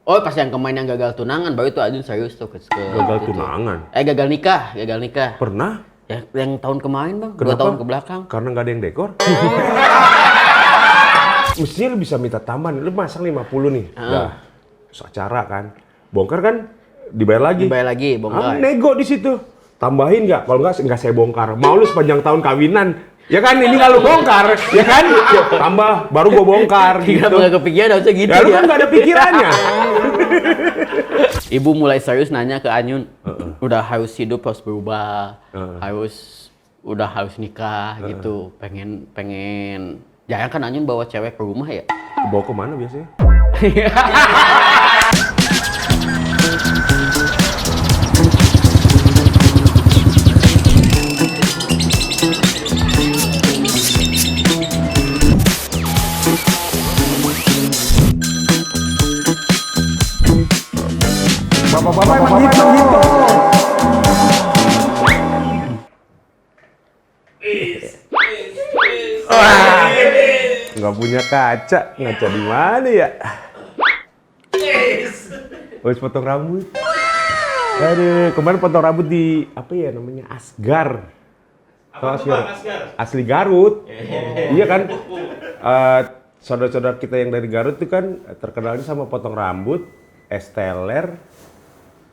Oh, pas yang kemarin yang gagal tunangan, baru itu Ajun serius tuh ke Gagal gitu. tunangan? Gagal nikah. Pernah? Ya, yang tahun kemarin bang, 2 Kenapa? tahun ke belakang. Karena nggak ada yang dekor? Mestinya lu bisa minta tambahan, lu masang 50 nih. Udah, acara kan. Bongkar kan, dibayar lagi. Dibayar lagi, bongkar. Nego di situ. Tambahin nggak? Kalau nggak saya bongkar. Mau lu sepanjang tahun kawinan. Ya kan, ini nggak lu bongkar. Ya kan? Tambah, baru gua bongkar gitu. Nggak kepikiran, harusnya gitu Ya lu kan nggak ada pikirannya. Ibu mulai serius nanya ke Anyun, udah harus hidup harus berubah, harus nikah gitu, pengen. Jangan kan Anyun bawa cewek ke rumah ya? Bawa kemana biasanya? Bapak-bapak emang gitu. Nggak punya kaca di mana ya? Harus potong rambut. Aduh, kemarin potong rambut di apa ya namanya, Asgar. Asli Garut. Iya kan? Saudara-saudara kita yang dari Garut itu kan terkenalnya sama potong rambut, es teler,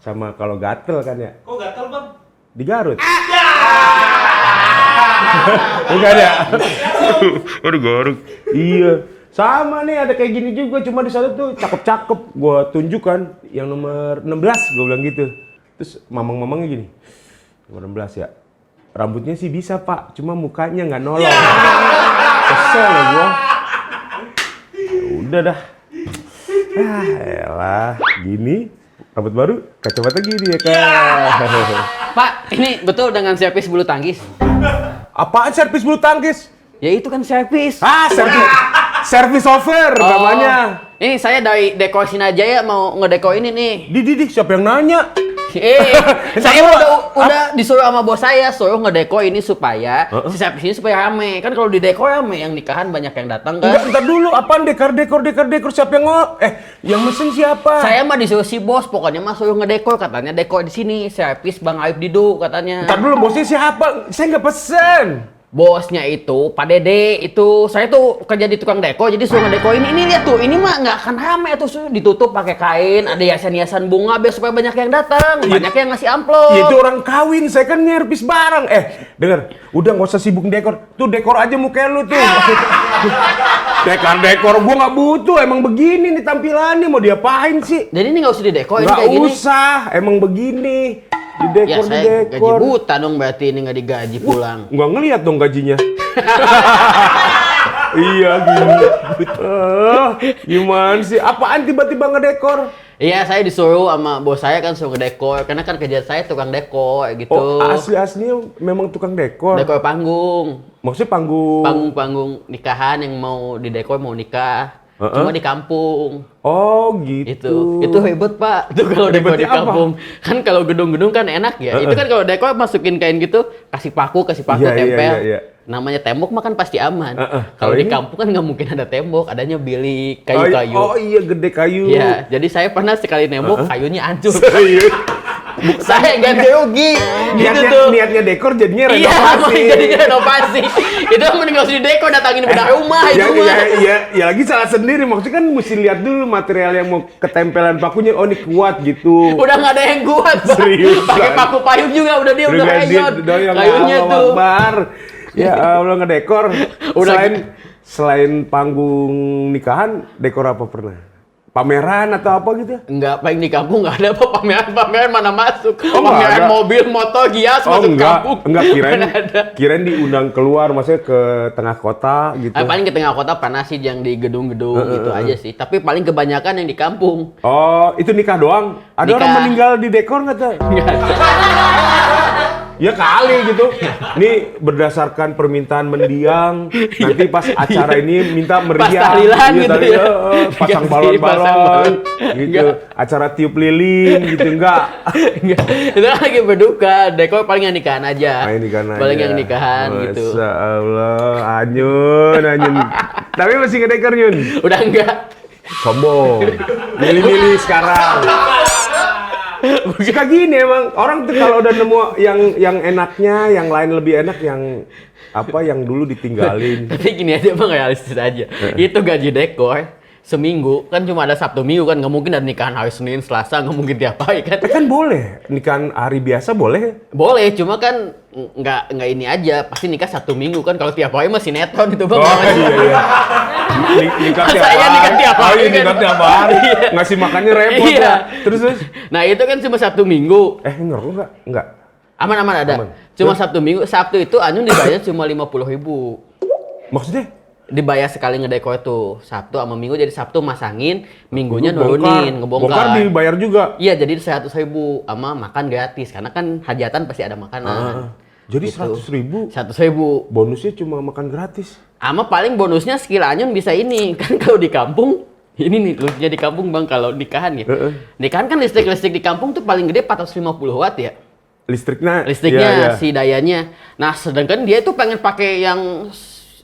sama kalau gatel kan ya. Kok gatel bang? Di Garut. Bukan ya? Aduh Garut. Iya. Sama nih ada kayak gini juga, cuma di sana tuh cakep-cakep. Gua tunjukkan yang nomor 16, gua bilang gitu. Terus mamang-mamangnya gini. Nomor 16 ya. Rambutnya sih bisa pak, cuma mukanya nggak nolong. Kesel ya gua. Udah dah. Elah, gini. Rambut baru, kacamata gini ya kan. Pak, ini betul dengan servis bulu tangkis? Apaan servis bulu tangkis? Ya itu kan servis. Service over namanya. Ini saya dari Dekor Sinajaya mau ngedeko ini nih. Di, siapa yang nanya? Saya udah disuruh sama bos saya, suruh ngedeko ini supaya si servis ini supaya rame. Kan kalau di dekor rame, yang nikahan banyak yang datang kan. Enggak, bentar dulu, apaan dekor siapa yang yang mesen siapa? Saya mah disuruh si bos, pokoknya mah suruh ngedekor, katanya dekor di sini, servis Bang Aib Didu katanya. Bentar dulu, bosnya siapa? Saya nggak pesen. Bosnya itu Pak Dede itu, saya tuh kerja di tukang deko, jadi suruh ngedeko ini lihat tuh, ini mah nggak akan rame tuh, ditutup pakai kain, ada hiasan-hiasan bunga biar supaya banyak yang datang, banyak yang ngasih amplop. Ya, itu orang kawin, saya kan nyervis barang. Denger, udah nggak usah sibuk dekor, tuh dekor aja muka lu tuh. Dekor gua nggak butuh, emang begini nih tampilannya, mau diapain sih? Jadi ini nggak usah dideko, ini Nggak kayak gini. usah, emang begini. Ya saya gaji buta dong, berarti ini nggak digaji pulang. Nggak ngeliat dong gajinya. Iya gini. Gimana sih? Apaan tiba-tiba ngedekor? Iya, saya disuruh sama bos saya kan suruh ngedekor, karena kan kerja saya tukang dekor gitu. Oh, asli-aslinya memang tukang dekor? Dekor panggung. Maksudnya panggung? Panggung nikahan yang mau didekor, mau nikah. Cuma di kampung. Oh gitu. Itu hebat pak. Itu kalau dekor di kampung. Kan kalau gedung-gedung kan enak ya. Itu kan kalau dekor masukin kain gitu, kasih paku tempel. Iya. Namanya tembok mah kan pasti aman. Kalau di kampung kan nggak mungkin ada tembok, adanya bilik kayu-kayu. Oh iya, gede kayu. Iya, jadi saya pernah sekali nembok kayunya hancur. Serius? Saya ganti rugi. Gitu tuh. Niatnya dekor jadinya Iya, renovasi. jadinya renovasi. Itu mending nggak usah didekor, datangin bedah rumah itu mah. Ya lagi salah sendiri. Maksudnya kan mesti lihat dulu material yang mau ketempelan pakunya. Oh ini kuat gitu. Udah nggak ada yang kuat, Bang. Serius, Pakai Bang. paku payung juga udah hayot. Kayunya tuh. Akbar. Ya Allah, ngedekor. Selain panggung nikahan, dekor apa pernah? Pameran atau apa gitu? Enggak, paling di kampung nggak ada apa pameran mana masuk. Oh, Pameran mobil, motor, hias masuk kampung. Enggak, kirain diundang keluar, maksudnya ke tengah kota gitu. Paling ke tengah kota panas sih, yang di gedung-gedung gitu aja sih. Tapi paling kebanyakan yang di kampung. Oh, itu nikah doang? Ada orang meninggal di dekor nggak tuh? Nggak ada. Ya kali gitu. Ini berdasarkan permintaan mendiang. Nanti pas acara ini minta meriah. Pas tahlilan gitu ya. Pasang balon-balon gitu. Acara tiup lilin gitu, enggak. Itu lagi berduka. Dekor paling yang nikahan aja. Paling yang nikahan gitu. Masya Allah, Anyun. Tapi masih ngedekor, Nyun? Udah enggak. Sombong. Milih-milih sekarang. Suka gini emang orang tuh kalau udah nemu yang enaknya, yang lain lebih enak, yang dulu ditinggalin. Tapi gini aja Bang, realistis aja. Itu gaji dekor seminggu kan cuma ada Sabtu Minggu kan, nggak mungkin ada nikahan hari Senin Selasa, nggak mungkin tiap hari kan. Kan boleh nikahan hari biasa boleh. Boleh, cuma kan nggak ini aja, pasti nikah Sabtu Minggu kan, kalau tiap hari masih sinetron itu Bang. Oh iya. Nikah tiap Saya nikah tiap hari kan. Nikah tiap hari. Iya. Ngasih makannya repot Iya. ya. Terus. Nah itu kan cuma Sabtu Minggu. Ngerti nggak? Enggak. Aman ada. Aman. Cuma Sabtu Minggu. Sabtu itu Anyun dibayar cuma 50.000. Maksudnya? Dibayar sekali ngedekor tuh. Sabtu sama Minggu, jadi Sabtu masangin, Minggunya Bongkar. nurunin, Bongkar dibayar juga. Iya, jadi 100.000 sama makan gratis karena kan hajatan pasti ada makanan. Jadi Gitu. 100.000. 100.000. Bonusnya cuma makan gratis. Sama paling bonusnya skill Anyun bisa ini. Kan kalau di kampung, ini nih lucunya di kampung Bang, kalau nikahan ya. Nikahan kan listrik di kampung tuh paling gede 450 watt ya. Listriknya Listriknya, iya. si dayanya. Nah, sedangkan dia itu pengen pakai yang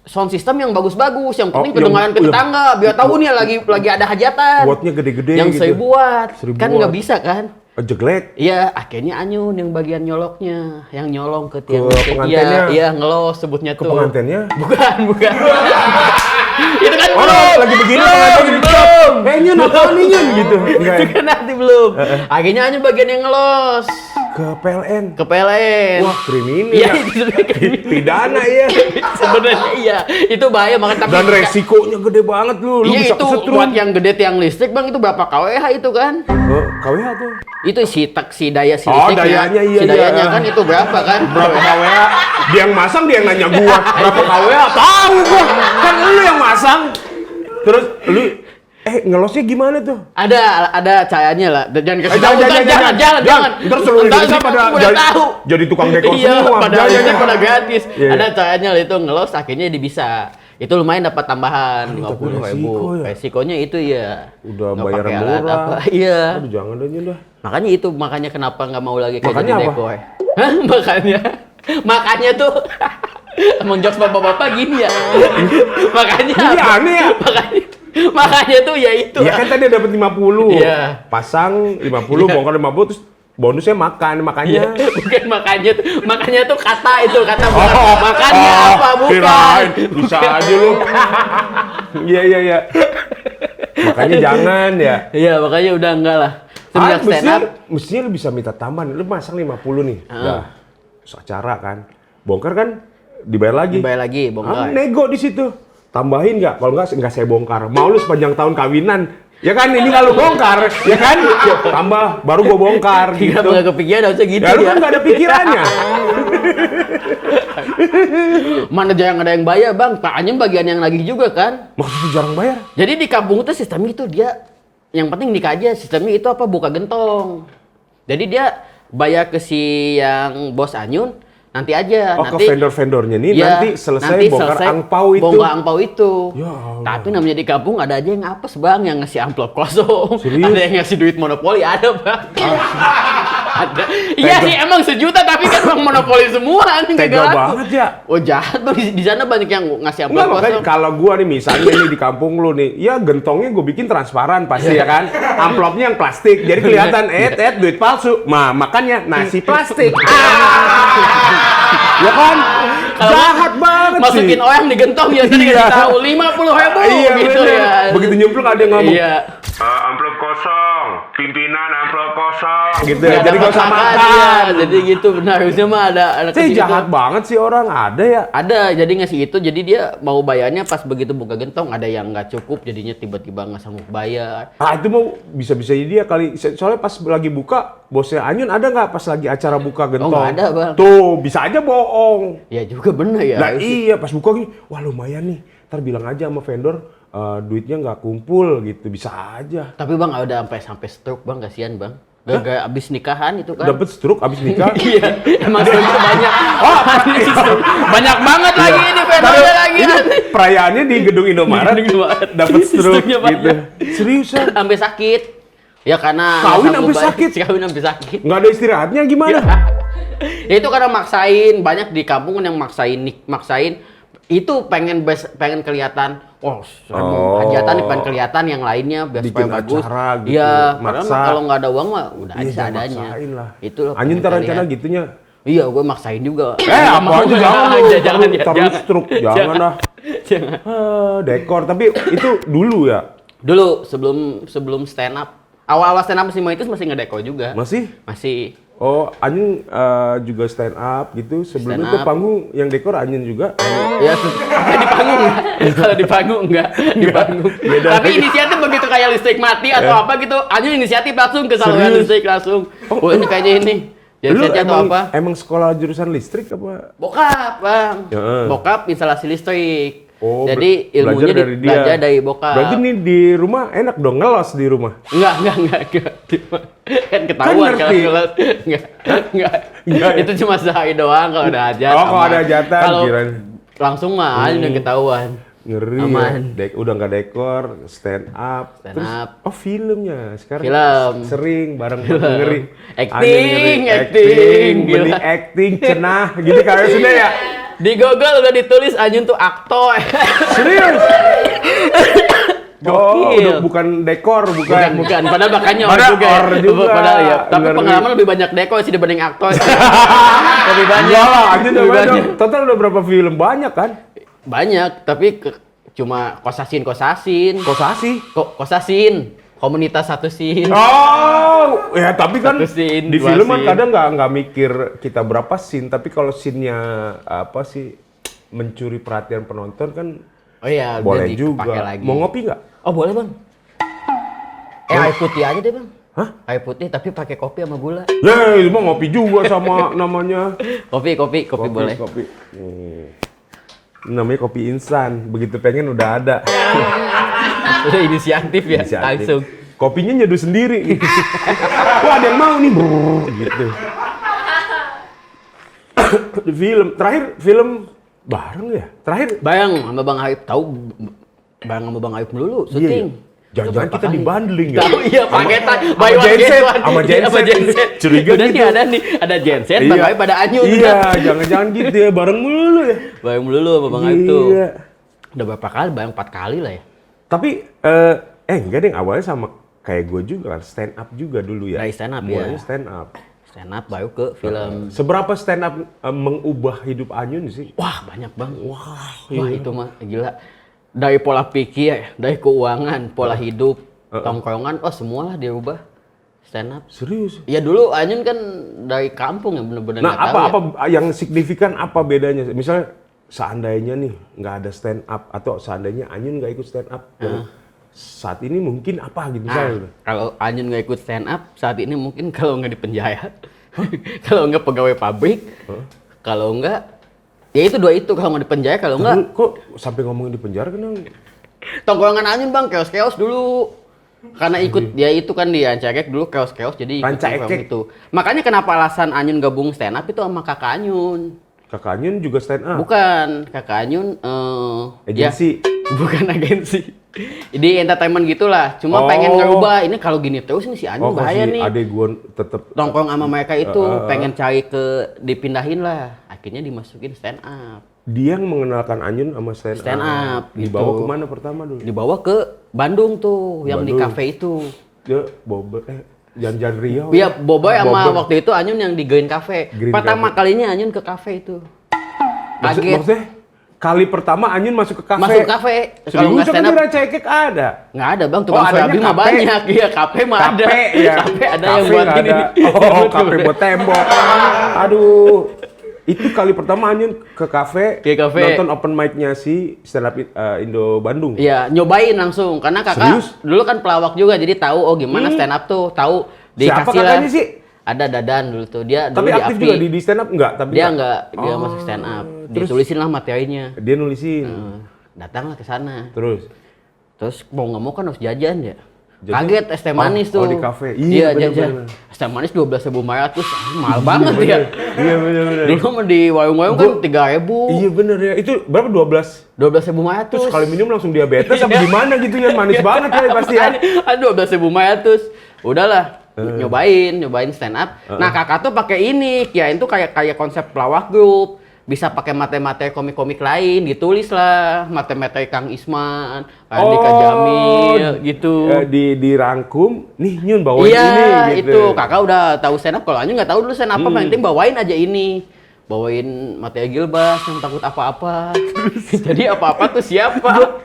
sound system yang bagus-bagus, yang penting kedengaran ke tetangga, biar tahu nih lagi ada hajatan. Wattnya gede-gede yang gitu. 1000 watt. 1000 Kan watt. nggak bisa kan? Jelek. Iya, akhirnya Anyun yang bagian nyoloknya, yang nyolong ke tiang Ke listrik. pengantennya? Iya, ngelos sebutnya Ke tuh. pengantennya? Bukan. Itu kan Orang lagi begini belum. Nyun apaan nih Nyun gitu. Itu kan nanti belum. Akhirnya Anyun bagian yang ngelos Ke PLN. ke PLN. Wah, kriminal. Iya, ya. itu sebenarnya kriminal. Pidana ya. Sebenarnya iya, itu bahaya banget tapi Dan resikonya gede banget lu. Lu iya bisa itu kesetrum. buat yang gede tiang listrik Bang, itu berapa kWh itu kan? KWH tuh. Itu si daya si Oh, listriknya. dayanya, iya, Si dayanya iya. kan itu berapa kan? Berapa KWH? Dia yang masang, dia yang nanya gua. Berapa KWH? Tahu gua. Kan lu yang masang. Terus lu ngelosnya gimana tuh? Ada cahayanya lah. Jangan kasih tahu. Jangan. Ntar seluruh Indonesia pada udah tahu. jadi tukang dekor Iya, semua. pada akhirnya pada gratis. Iya. Ada cahayanya lah itu ngelos, akhirnya dia bisa. Itu lumayan dapat tambahan 50.000. resiko ya. Resikonya itu ya. Udah nggak bayaran pakai alat murah. apa. Iya. Aduh, jangan deh Nyun dah. Makanya kenapa nggak mau lagi kayak Makanya jadi apa? dekor. Hah? Makanya tuh emang jokes bapak-bapak gini ya. Makanya Ini apa? aneh ya. Makanya tuh ya itu. Ya kan tadi dapat 50. Iya. Pasang 50, bongkar 50 terus bonusnya makan, makanya. Iya, bukan makanya tuh kata bukan makannya apa bukan. Kirain. Bisa aja lu. Iya. Makanya jangan ya. Iya, makanya udah enggak lah. Semenjak stand up, Mestinya lu bisa minta tambahan. Lu masang 50 nih. Udah. Terus acara kan. Bongkar kan dibayar lagi. dibayar lagi, bongkar. Nego di situ. Tambahin nggak? Kalau nggak saya bongkar. Mau lu sepanjang tahun kawinan. Ya kan, ini nggak lu bongkar, ya kan? Tambah, baru gua bongkar Kita gitu. nggak kepikiran harusnya gitu Ya lu ya. kan nggak ada pikirannya. Mana jarang ada yang bayar Bang, Pak Anyun bagian yang lagi juga kan. Maksudnya jarang bayar? Jadi di kampung itu sistemnya itu dia, yang penting nikah aja, sistemnya itu apa, buka gentong. Jadi dia bayar ke si yang bos Anyun, nanti aja. Oh, nanti ke vendor-vendornya nih ya, nanti selesai bongkar angpau itu. Bongkar angpau itu. Ya Allah. Tapi namanya di kampung ada aja yang apes Bang, yang ngasih amplop kosong. Serius? Ada yang ngasih duit monopoli, ada Bang. Ada. Iya sih emang sejuta tapi kan Bang monopoli semua. Tega banget ya. Oh jahat Bang, di sana banyak yang ngasih amplop Enggak, makanya kosong. kalau gua nih misalnya nih di kampung lu nih, ya gentongnya gua bikin transparan pasti ya kan. Amplopnya yang plastik, jadi kelihatan duit palsu. Makanya nasi plastik. Ya kan? Kalau Jahat banget sih. Masukin orang di gentong ya tadi Iya. kasih tahu 50.000 Iya, gitu bener. ya. Begitu nyemplung ada yang ngomong. Iya. Amplop kosong, pimpinan amplop kosong. Gitu Nggak ya, jadi ada gak usah makan, makan. iya. Jadi gitu benar, harusnya mah ada Sih gitu. jahat banget sih orang, ada ya. Ada, jadi ngasih itu, jadi dia mau bayarnya pas begitu buka gentong, ada yang nggak cukup, jadinya tiba-tiba nggak sanggup bayar. Ah itu mau bisa-bisa dia kali. Soalnya pas lagi buka, bosnya Anyun ada nggak pas lagi acara buka gentong? nggak ada, Bang. Tuh, bisa aja bohong. Ya juga bener ya. Nah iya, pas buka gini, wah lumayan nih. Ntar bilang aja sama vendor, duitnya nggak kumpul gitu, bisa aja. Tapi Bang ada sampai stroke Bang, kasihan Bang. Gara-gara abis nikahan itu kan. Dapat stroke abis nikah. Iya, emang stroke banyak. Banyak banget lagi ini vendornya lagi. Ini perayaannya di gedung Indomaret, Di gedung Indomaret. dapat stroke Stroke-nya gitu. banyak. Seriusan? Sampai sakit. Ya karena Kawin nggak sanggup sampai bayar. sakit? Kawin sampai sakit. Nggak ada istirahatnya gimana? Ya itu karena maksain, banyak di kampung yang maksain Itu pengen kelihatan, hajatan nih pengen kelihatan yang lainnya biar Bikin supaya bagus. acara gitu, Iya, maksa. padahal kalau nggak ada uang mah udah Iya, ada adanya. maksain lah. Itu loh. Anyun pengen ntar rencana terlihat. gitunya. Iya, gue maksain juga. Apa aja jangan lu. jangan, Taruh struk, jangan dah. Jangan. Dekor, tapi itu dulu ya? Dulu sebelum stand up, awal-awal stand up itu masih ngedeko juga. Masih? Masih. Oh, Anyun juga stand up gitu. Sebelum Stand itu up. panggung yang dekor Anyun juga. Ya, di panggung enggak. Kalau di panggung enggak, di panggung. Tapi inisiatif begitu kayak listrik mati atau apa gitu, aja inisiatif langsung ke saluran Serius? listrik langsung. Oh, ini kayaknya ini. Lu Gensetnya atau apa? emang sekolah jurusan listrik apa? Bokap, Bang. Ya. Bokap instalasi listrik. Oh, Jadi ilmunya belajar dari dia. belajar dari bokap. Berarti nih di rumah enak dong, ngelos di rumah. Enggak. Kan ketahuan Kan kalau ngerti. ngelos. Enggak. Enggak, ya? Itu cuma sehari doang kalau ada hajat. Oh, kalau aman. ada hajatan, Kalau kirain. langsung mah aja udah ketahuan. Ngeri Aman. ya. Udah nggak dekor, stand up. Stand Terus, up. oh filmnya sekarang Film. sering bareng ngeri. Acting, Anyun acting, gila. mending acting, cenah gitu kayak sudah ya. Di Google udah ditulis Anyun tuh aktor. Serius? Oh, Gokil. udah bukan dekor, bukan. Bukan. Padahal makanya Padahal juga. or juga. Padahal ya. Tapi Ngeri. pengalaman lebih banyak dekor sih dibanding aktor. Lebih banyak. Enggak lah, Anyun Lebih udah banyak. banyak. Total udah berapa film? Banyak kan? Banyak, tapi cuma kosasin. Kosasi. Kosasin. Komunitas satu scene. Oh, ya tapi kan Satu scene, di dua film kan scene. kadang nggak mikir kita berapa scene, tapi kalau scene-nya apa sih mencuri perhatian penonton kan Oh iya, boleh jadi juga. kepake lagi. Mau ngopi nggak? Oh, boleh, Bang. Air putih aja deh, Bang. Hah? Air putih tapi pakai kopi sama gula. Ya, itu mah ngopi juga sama namanya. Kopi boleh. Kopi. Namanya kopi instan. Begitu pengen udah ada. Udah inisiatif ya, Inisiatif. langsung. Kopinya nyeduh sendiri. Gitu. Wah, ada yang mau nih, brrr, gitu. Di terakhir film bareng ya? Terakhir Bayang sama Bang Aib tahu bareng sama Bang Aib dulu syuting. Iya. Jangan-jangan kita dibundling ya? Tahu iya paketan Sama buy one get genset, one. sama Iya, genset. Curiga Udah gitu. nih ada genset, Bang Aib pada Anyun. Iya, jangan-jangan gitu ya, bareng mulu ya. Bareng dulu sama Bang Aib tuh. Iya. Udah berapa kali? Bareng 4 kali lah ya. Tapi, enggak deh, awalnya sama kayak gue juga kan, stand up juga dulu ya. Dari stand up, Mulanya ya. stand up. Stand up baru ke film. Seberapa stand up mengubah hidup Anyun sih? Wah, banyak Bang. Wah, itu mah gila. Dari pola pikir, dari keuangan, pola hidup, tongkrongan, semualah dirubah. Stand up. Serius? Ya dulu Anyun kan dari kampung ya bener-bener Nah, nggak tahu apa yang signifikan apa bedanya? Misalnya seandainya nih nggak ada stand up atau seandainya Anyun nggak ikut stand up, yang saat ini mungkin apa gitu Nah, misalnya? kalau Anyun nggak ikut stand up, saat ini mungkin kalau nggak di penjara, kalau nggak pegawai pabrik, kalau nggak, ya itu dua itu kalau nggak di penjara, kalau nggak, Tapi kok sampai ngomongin di penjara kan? tongkrongan Anyun Bang, keos-keos dulu. Karena ikut dia itu kan di Rancaekek dulu keos-keos jadi ikut Rancaekek. tongkrong itu. Makanya kenapa alasan Anyun gabung stand up itu sama kakak Anyun. Kakak Anyun juga stand up? Bukan, kakak Anyun Agensi? ya, bukan agensi. Di entertainment gitulah. Cuma Oh. pengen ngerubah ini kalau gini terus nih si Anyun bahaya si nih. adek gue tetep Nongkrong sama mereka itu pengen cari ke dipindahin lah. Akhirnya dimasukin stand up. dia yang mengenalkan Anyun sama stand up, Dibawa gitu. kemana pertama dulu? Dibawa ke Bandung tuh, yang di Bandung. cafe itu. Dia Bobber, Jan Riau. Iya, Boboy sama Bobber. waktu itu Anyun yang di Green Cafe. Green Pertama Cafe. kalinya Anyun ke cafe itu. Kaget. Maksudnya kali pertama Anyun masuk ke kafe. Masuk cafe. Kalau Serius nggak kan stand di up, Rancaekek ada. nggak ada Bang. Tukang adanya soyabin mah kafe. banyak. Iya, kafe mah ada. Kafe ya. Kafe ada Kafe yang buat nggak gini ada. nih. Oh, kafe buat tembok. Aduh. Itu kali pertama Anyun ke kafe, Ke kafe. nonton open mic-nya si stand up Indo Bandung. Iya, nyobain langsung. Karena kakak Serius? dulu kan pelawak juga, jadi tahu gimana stand up tuh. Tahu Siapa dikasih lah. kakaknya sih? Ada Dadan dulu tuh. Dia Tapi dulu aktif di juga API. di stand up enggak? Tapi Dia enggak, dia masuk stand up. Ditulisin lah materinya. Dia nulisin. Datanglah ke sana. Terus Terus mau nggak mau kan harus jajan ya. Jajan? Kaget es teh manis Oh, tuh. di kafe. Iya, Iya, jajan. bener-bener. Es teh manis 12.500. Mahal banget ya. Iya benar-benar. Dulu mah di warung-warung kan 3.000. Iya bener ya. Itu berapa 12? 12.500. Terus sekali minum langsung diabetes apa gimana gitu ya? Manis banget ya pasti ya. Aduh, 12.500. Udahlah. Nyobain stand up. Nah, kakak tuh pakai ini, kirain tuh kayak konsep pelawak grup. bisa pakai materi-materi komik-komik lain, ditulis lah materi-materi Kang Isman, Andika Jamil gitu. Dirangkum, nih Nyun bawain iya, ini gitu. itu kakak udah tahu stand up, kalau Anyun nggak tahu dulu stand up apa, yang penting bawain aja ini. Bawain materi Gilbas yang takut apa-apa. Jadi apa-apa tuh siapa?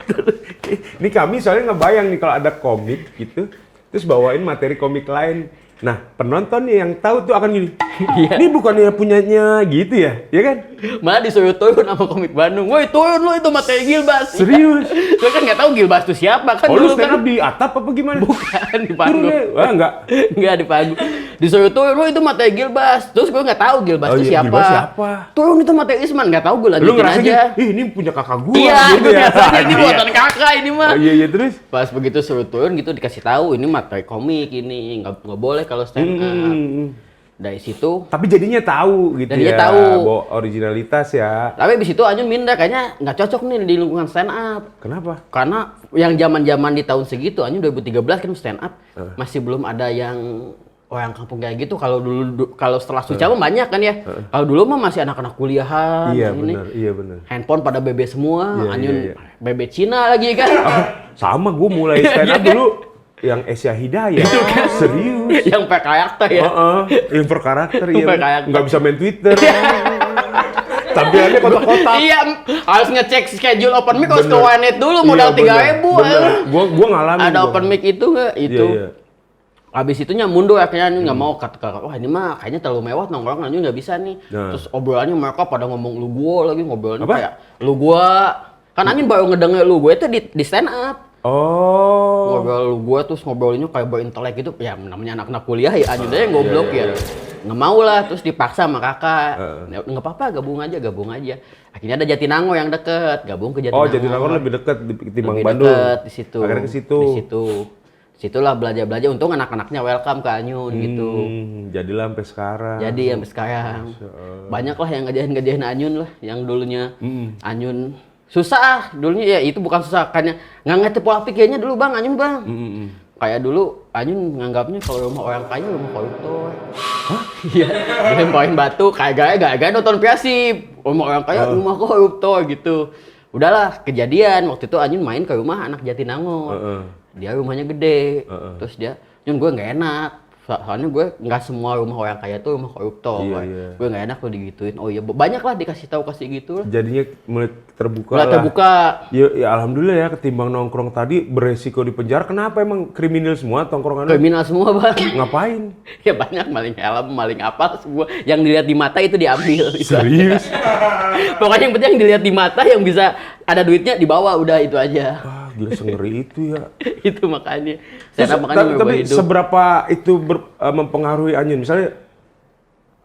Ini kami soalnya ngebayang nih kalau ada komik gitu, terus bawain materi komik lain. Nah, penonton nih yang tahu tuh akan gini. Iya. Ini bukannya punyanya gitu ya? Ya kan? Malah disuruh turun sama komik Bandung. Woi, turun lu itu materi Gilbas. Serius? Lu kan nggak tahu Gilbas tuh siapa kan Oh, lu dulu stand kan. up di atap apa gimana? Bukan di Turun panggung. ya? Wah, enggak. Enggak di panggung. Disuruh turun, lu itu materi Gilbas. Terus gue nggak tahu Gilbas Oh itu iya, siapa. Gilbas siapa? Turun itu materi Isman, nggak tahu gue Lu lanjutin ngerasa aja. gini, ini punya kakak gua Iya, gitu gue ya. ngerasanya ini Iya. buatan kakak ini mah. Oh iya terus? Pas begitu suruh turun gitu dikasih tahu ini materi komik ini nggak boleh kalau stand up. Dari situ, Tapi jadinya tahu gitu Jadinya ya. tahu. Bahwa originalitas ya. tapi di situ Anyun minder kayaknya nggak cocok nih di lingkungan stand up. Kenapa? Karena yang zaman-zaman di tahun segitu, Anyun 2013 kan stand up, masih belum ada yang orang kampung kayak gitu. Kalau dulu, kalau setelah Suca mah banyak kan ya. Kalau dulu mah masih anak-anak kuliahan. Iya ini. benar, iya benar. Handphone pada BB semua, Iya, Anyun iya. BB Cina lagi kan. Sama gue mulai stand up dulu yang Asia Hidayah. Serius. Yang per karakter ya. Yang per karakter iya. Per karakter. Nggak bisa main Twitter. Tampilannya kotak-kotak. Iya, harus ngecek schedule open mic, harus ke Bener. Warnet dulu modal Iya, 3.000. bener. Gua ngalamin. Ada gua. open mic itu nggak? Itu. Iya. Habis itunya mundur akhirnya Anyun nggak mau kata wah ini mah kayaknya terlalu mewah nongkrong Anyun nggak bisa nih. Nah. Terus obrolannya mereka pada ngomong lu gua lagi ngobrolnya Apa? kayak lu gua. Kan Anyun baru ngedenger lu gua itu di stand up. Oh. Ngobrol lu gua terus ngobrolinnya kayak berintelek gitu. Ya namanya anak-anak kuliah ya Anyun aja yang goblok iya, ya. Nggak mau lah terus dipaksa sama kakak. Ya, nggak apa-apa gabung aja. Akhirnya ada Jatinangor yang deket, gabung ke Jatinangor. Oh, Jatinangor lebih dekat ketimbang Lebih Bandung. deket di situ. Akhirnya ke situ. Di situ. Situlah belajar. Untung anak-anaknya welcome ke Anyun gitu. Jadilah sampai sekarang. Jadi sampai sekarang banyak lah yang ngejahin Anyun lah, yang dulunya Anyun susah dulunya ya itu bukan susah, karena nggak ngerti pola pikirnya dulu bang Anyun bang. Kayak dulu Anyun nganggapnya kalau rumah orang kaya rumah koruptor. Hah? Iya, dilemparin batu kayak gaya nonton Persib. Rumah orang kaya rumah koruptor gitu. Udahlah, kejadian waktu itu Anyun main ke rumah anak Jatinangor. Dia rumahnya gede. Terus dia, Nyun gue nggak enak. Soalnya gue nggak semua rumah orang kaya tuh rumah koruptor. Iya. Gue nggak enak kalau digituin. Oh iya, banyak lah dikasih tahu kasih gitu. Jadinya mulai terbuka Mulai lah. terbuka. Ya alhamdulillah ya, ketimbang nongkrong tadi beresiko di penjara. Kenapa emang kriminal semua tongkrongannya? Kriminal semua bang. Ngapain? Ya banyak maling helm, maling apa semua. Yang dilihat di mata itu diambil. Itu Serius? Pokoknya yang penting yang dilihat di mata yang bisa ada duitnya dibawa udah itu aja. Wah, gila sengeri itu ya. Itu makanya. Terus, Saya makanya tapi hidup. seberapa itu mempengaruhi Anyun? Misalnya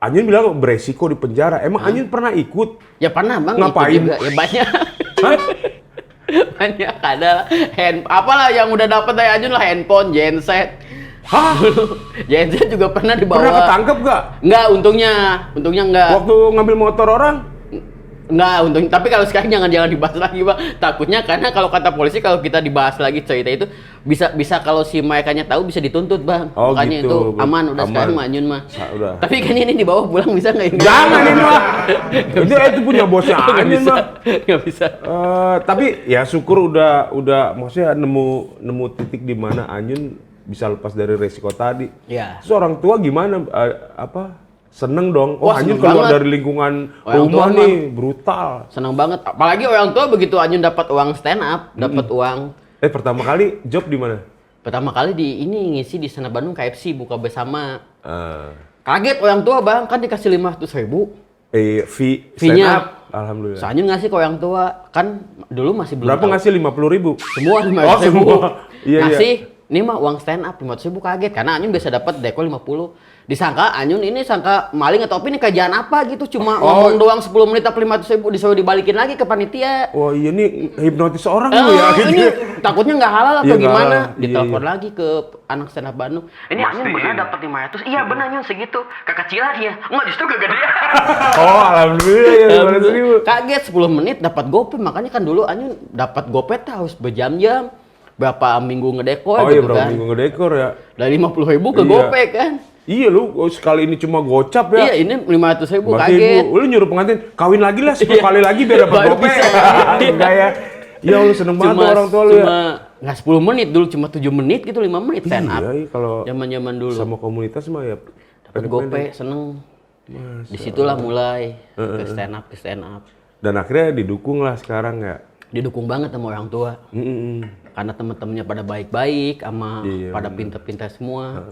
Anyun bilang beresiko di penjara. Emang Anyun pernah ikut? Ya pernah bang. Ngapain? Ikut juga. Ya banyak. Hah? Banyak ada apalah yang udah dapat dari Anyun lah, handphone, genset. Hah? Genset juga pernah dibawa. Pernah ketangkep gak? Enggak, untungnya enggak. Waktu ngambil motor orang? Enggak, untung. Tapi kalau sekarang jangan dibahas lagi, Bang. Takutnya karena kalau kata polisi kalau kita dibahas lagi cerita itu bisa kalau si mereka-nya tahu bisa dituntut, Bang. Oh, makanya gitu. itu aman udah Aman. sekarang Anyun mah. Udah. Tapi kan ini dibawa pulang bisa enggak ini? Jangan ini mah. Itu punya bosnya Nggak Anyun bisa. mah. Nggak bisa. Tapi ya syukur udah maksudnya nemu titik di mana Anyun bisa lepas dari resiko tadi. Iya. Terus orang tua gimana seneng dong. Oh, Wah, Anyun seneng keluar banget. dari lingkungan Orang rumah tua nih brutal. Senang banget. Apalagi orang tua begitu Anyun dapat uang stand up, dapat uang. Pertama kali job di mana? Pertama kali di ini ngisi di Sana Bandung KFC buka bersama. Ah. Kaget orang tua, Bang, kan dikasih 500.000. Fee stand Fee-nya. up. Alhamdulillah. Soalnya ngasih ke orang tua, kan dulu masih belum Berapa tahu. ngasih 50.000? Semua 500.000. Oh, semua. Iya, ngasih, ini mah uang stand up 500.000 kaget karena Anyun biasa dapat deko 50. Disangka Anyun ini sangka maling atau apa ini kerjaan apa gitu, cuma ngomong doang 10 menit tapi 500.000 disuruh dibalikin lagi ke panitia. Wah, iya nih hipnotis orang lu ya. Ini takutnya nggak halal atau Iya, nggak gimana? halal. Iya, Ditelepon iya. lagi ke anak stand up Bandung. Ini Anyun benar dapat 500. Iya benar Anyun segitu. Kekecilan ya. Enggak justru kegedean. Oh, alhamdulillah ya 500.000. Kaget 10 menit dapat gopay, makanya kan dulu Anyun dapat gopay harus berjam-jam. Berapa minggu ngedekor Oh iya, gitu berapa kan. minggu ngedekor ya. Dari 50.000 ke Iya. gopay kan. Iya lu sekali ini cuma gocap ya. Iya, ini 500.000 Berarti kaget. lu nyuruh pengantin kawin lagi lah 10 kali lagi biar dapat Baru gopek. bisa. Enggak ya. Ya lu seneng banget tuh orang tua lu ya. Cuma nggak 10 menit dulu, cuma 7 menit gitu, 5 menit stand up. Iya, kalau Zaman-zaman dulu. sama komunitas mah ya Dapat gope, seneng. Disitulah mulai ke stand up. dan akhirnya didukung lah sekarang ya. Didukung banget sama orang tua. Karena temen-temennya pada baik-baik, sama pada pintar-pintar semua.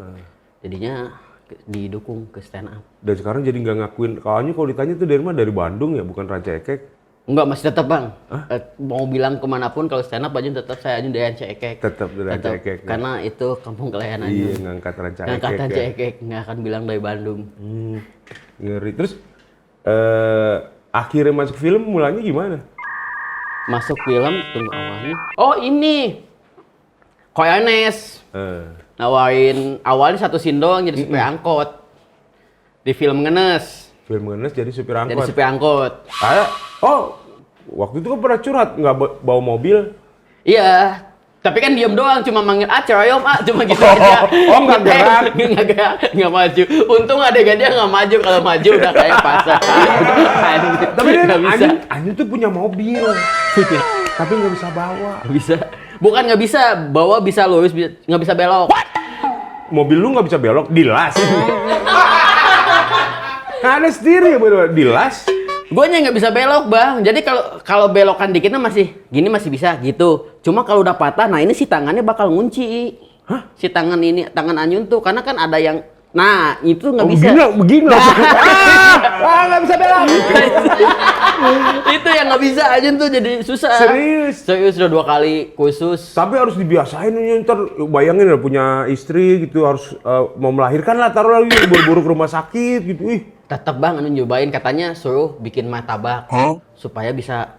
Jadinya didukung ke stand up. Dan sekarang jadi nggak ngakuin. Kalau ditanya tuh dari mana? Dari Bandung ya, bukan Ranca Ekek. Enggak, masih tetap bang. Mau bilang kemanapun kalau stand up aja tetap saya aja dari Ranca Ekek. Tetap dari Ranca Ekek. Ya? Karena itu kampung kelayan aja. Iya, ngangkat Ranca Ekek. Ngangkat Ranca Ya. Ekek, nggak akan bilang dari Bandung. Ngeri. Terus akhirnya masuk film mulanya gimana? Masuk film, tunggu awalnya. Oh ini, Koyanes. Nawarin awalnya satu scene doang jadi supir angkot. Di film Ngenes. Film Ngenes jadi supir angkot. Jadi supir angkot. Waktu itu kan pernah curhat nggak bawa mobil. Iya, tapi kan diem doang, cuma manggil Ceroyom cuma gitu aja. Nggak gerak. Nggak gerak, nggak maju. Untung adegannya nggak maju, kalau maju udah kayak pasar. Tapi dia nggak bisa. anjing tuh punya mobil. Tapi nggak bisa bawa. Nggak bisa. Bukan nggak bisa, bawa bisa lurus, nggak bisa belok. Mobil lu nggak bisa belok, dilas. Kan ada sendiri ya bener, dilas. Guanya nggak bisa belok bang. Jadi kalau belokan dikitnya masih gini masih bisa gitu. Cuma kalau udah patah, nah ini si tangannya bakal ngunci. Hah? Si tangan ini, tangan Anyun tuh, karena kan ada yang, nah itu nggak bisa. Begini langsung. Nggak bisa belok. Itu yang nggak bisa Anyun tuh jadi susah. Serius udah 2 kali khusus. Tapi harus dibiasain nih, ntar bayangin ya punya istri gitu harus mau melahirkan lah, taruh lagi buru-buru ke rumah sakit gitu. Tetep bang, nyobain katanya suruh bikin martabak supaya bisa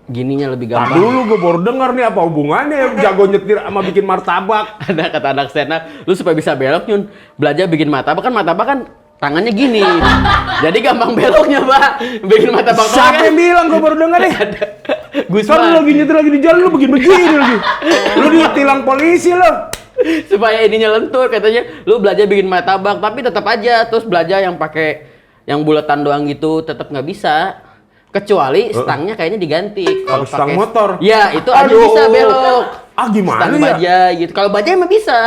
gininya lebih gampang. Dulu gue baru dengar nih apa hubungannya jago nyetir sama bikin martabak. Ada kata anak stand up, lu supaya bisa belok Nyun, belajar bikin martabak kan tangannya gini. Jadi gampang beloknya, Pak. Bikin martabak. Siapa yang bilang? Gue baru dengar nih. Gusman lagi nyetir lagi di jalan lu begini lagi. Lu ditilang polisi lo. Supaya ininya lentur katanya, lu belajar bikin martabak tapi tetap aja terus belajar yang pakai yang bulatan doang gitu tetap nggak bisa. Kecuali stangnya kayaknya diganti. Kalau stang motor. Ya, itu aja bisa belok. Gimana Stang ya? baja gitu. Kalau baja emang bisa.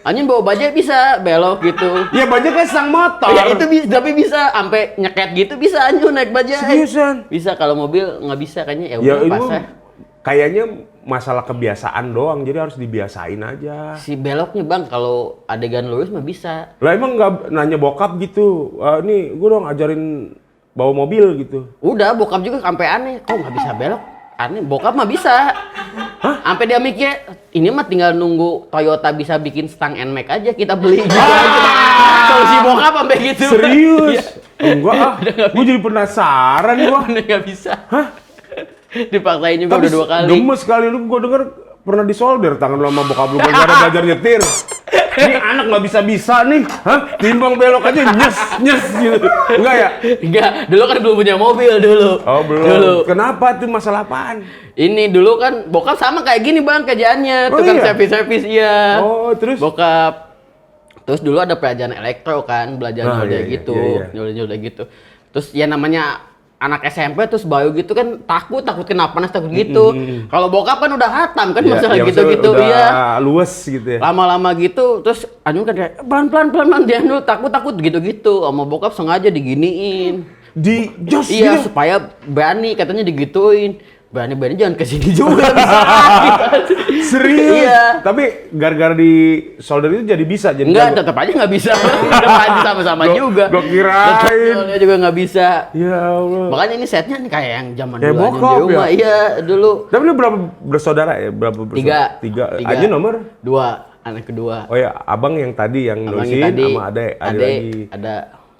Anjing bawa baja bisa belok gitu. Ya baja kan stang motor. Ya itu bisa, tapi bisa sampai nyeket gitu bisa Anjing naik baja. Seriusan? Bisa, kalau mobil nggak bisa kayaknya. Ya udah itu pasrah. kayaknya masalah kebiasaan doang, jadi harus dibiasain aja. Si beloknya bang, kalau adegan lurus mah bisa. Lah emang nggak nanya bokap gitu, nih gue dong ajarin bawa mobil gitu. Udah, bokap juga sampai aneh, kok nggak bisa belok? Aneh, bokap mah bisa. Hah? Sampai dia mikir, ini mah tinggal nunggu Toyota bisa bikin stang NMAX aja kita beli. Kalau si bokap sampai gitu. Serius? Enggak gue jadi penasaran gue. Nggak bisa. Hah? Dipaksain juga udah 2 kali. Gemes kali lu, gue denger pernah disolder tangan lu sama bokap lu belajar nyetir. Ini anak nggak bisa nih, timbang belok aja nyes gitu. Enggak ya? Enggak, dulu kan belum punya mobil dulu. Oh belum. Dulu. Kenapa tuh masalah apaan? Ini dulu kan bokap sama kayak gini bang kerjaannya, tukang servis iya. Oh terus? Bokap. Terus dulu ada pelajaran elektro kan, belajar gitu, nyolder gitu. Terus ya namanya anak SMP terus baru gitu kan takut kena panas takut gitu. Kalau bokap kan udah hatam kan masalah gitu-gitu ya. Luwes gitu ya. Lama-lama gitu terus Anjung kan kayak pelan-pelan dia dulu takut gitu. Sama bokap sengaja diginiin. Iya gitu? Supaya berani katanya digituin. Berani jangan kesini juga bisa. Serius? Iya. Tapi gara-gara di solder itu jadi bisa? Jadi enggak, tetap aja nggak bisa. Tetap aja sama-sama juga. Gue kirain. Dia juga nggak bisa. Ya Allah. Makanya ini setnya nih kayak yang zaman dulu aja di rumah. Ya? Iya, dulu. Tapi lu berapa bersaudara ya? Berapa bersaudara? Tiga. Aja nomor? 2, anak kedua. Oh ya, abang yang tadi yang nulisin sama adek lagi. Ada.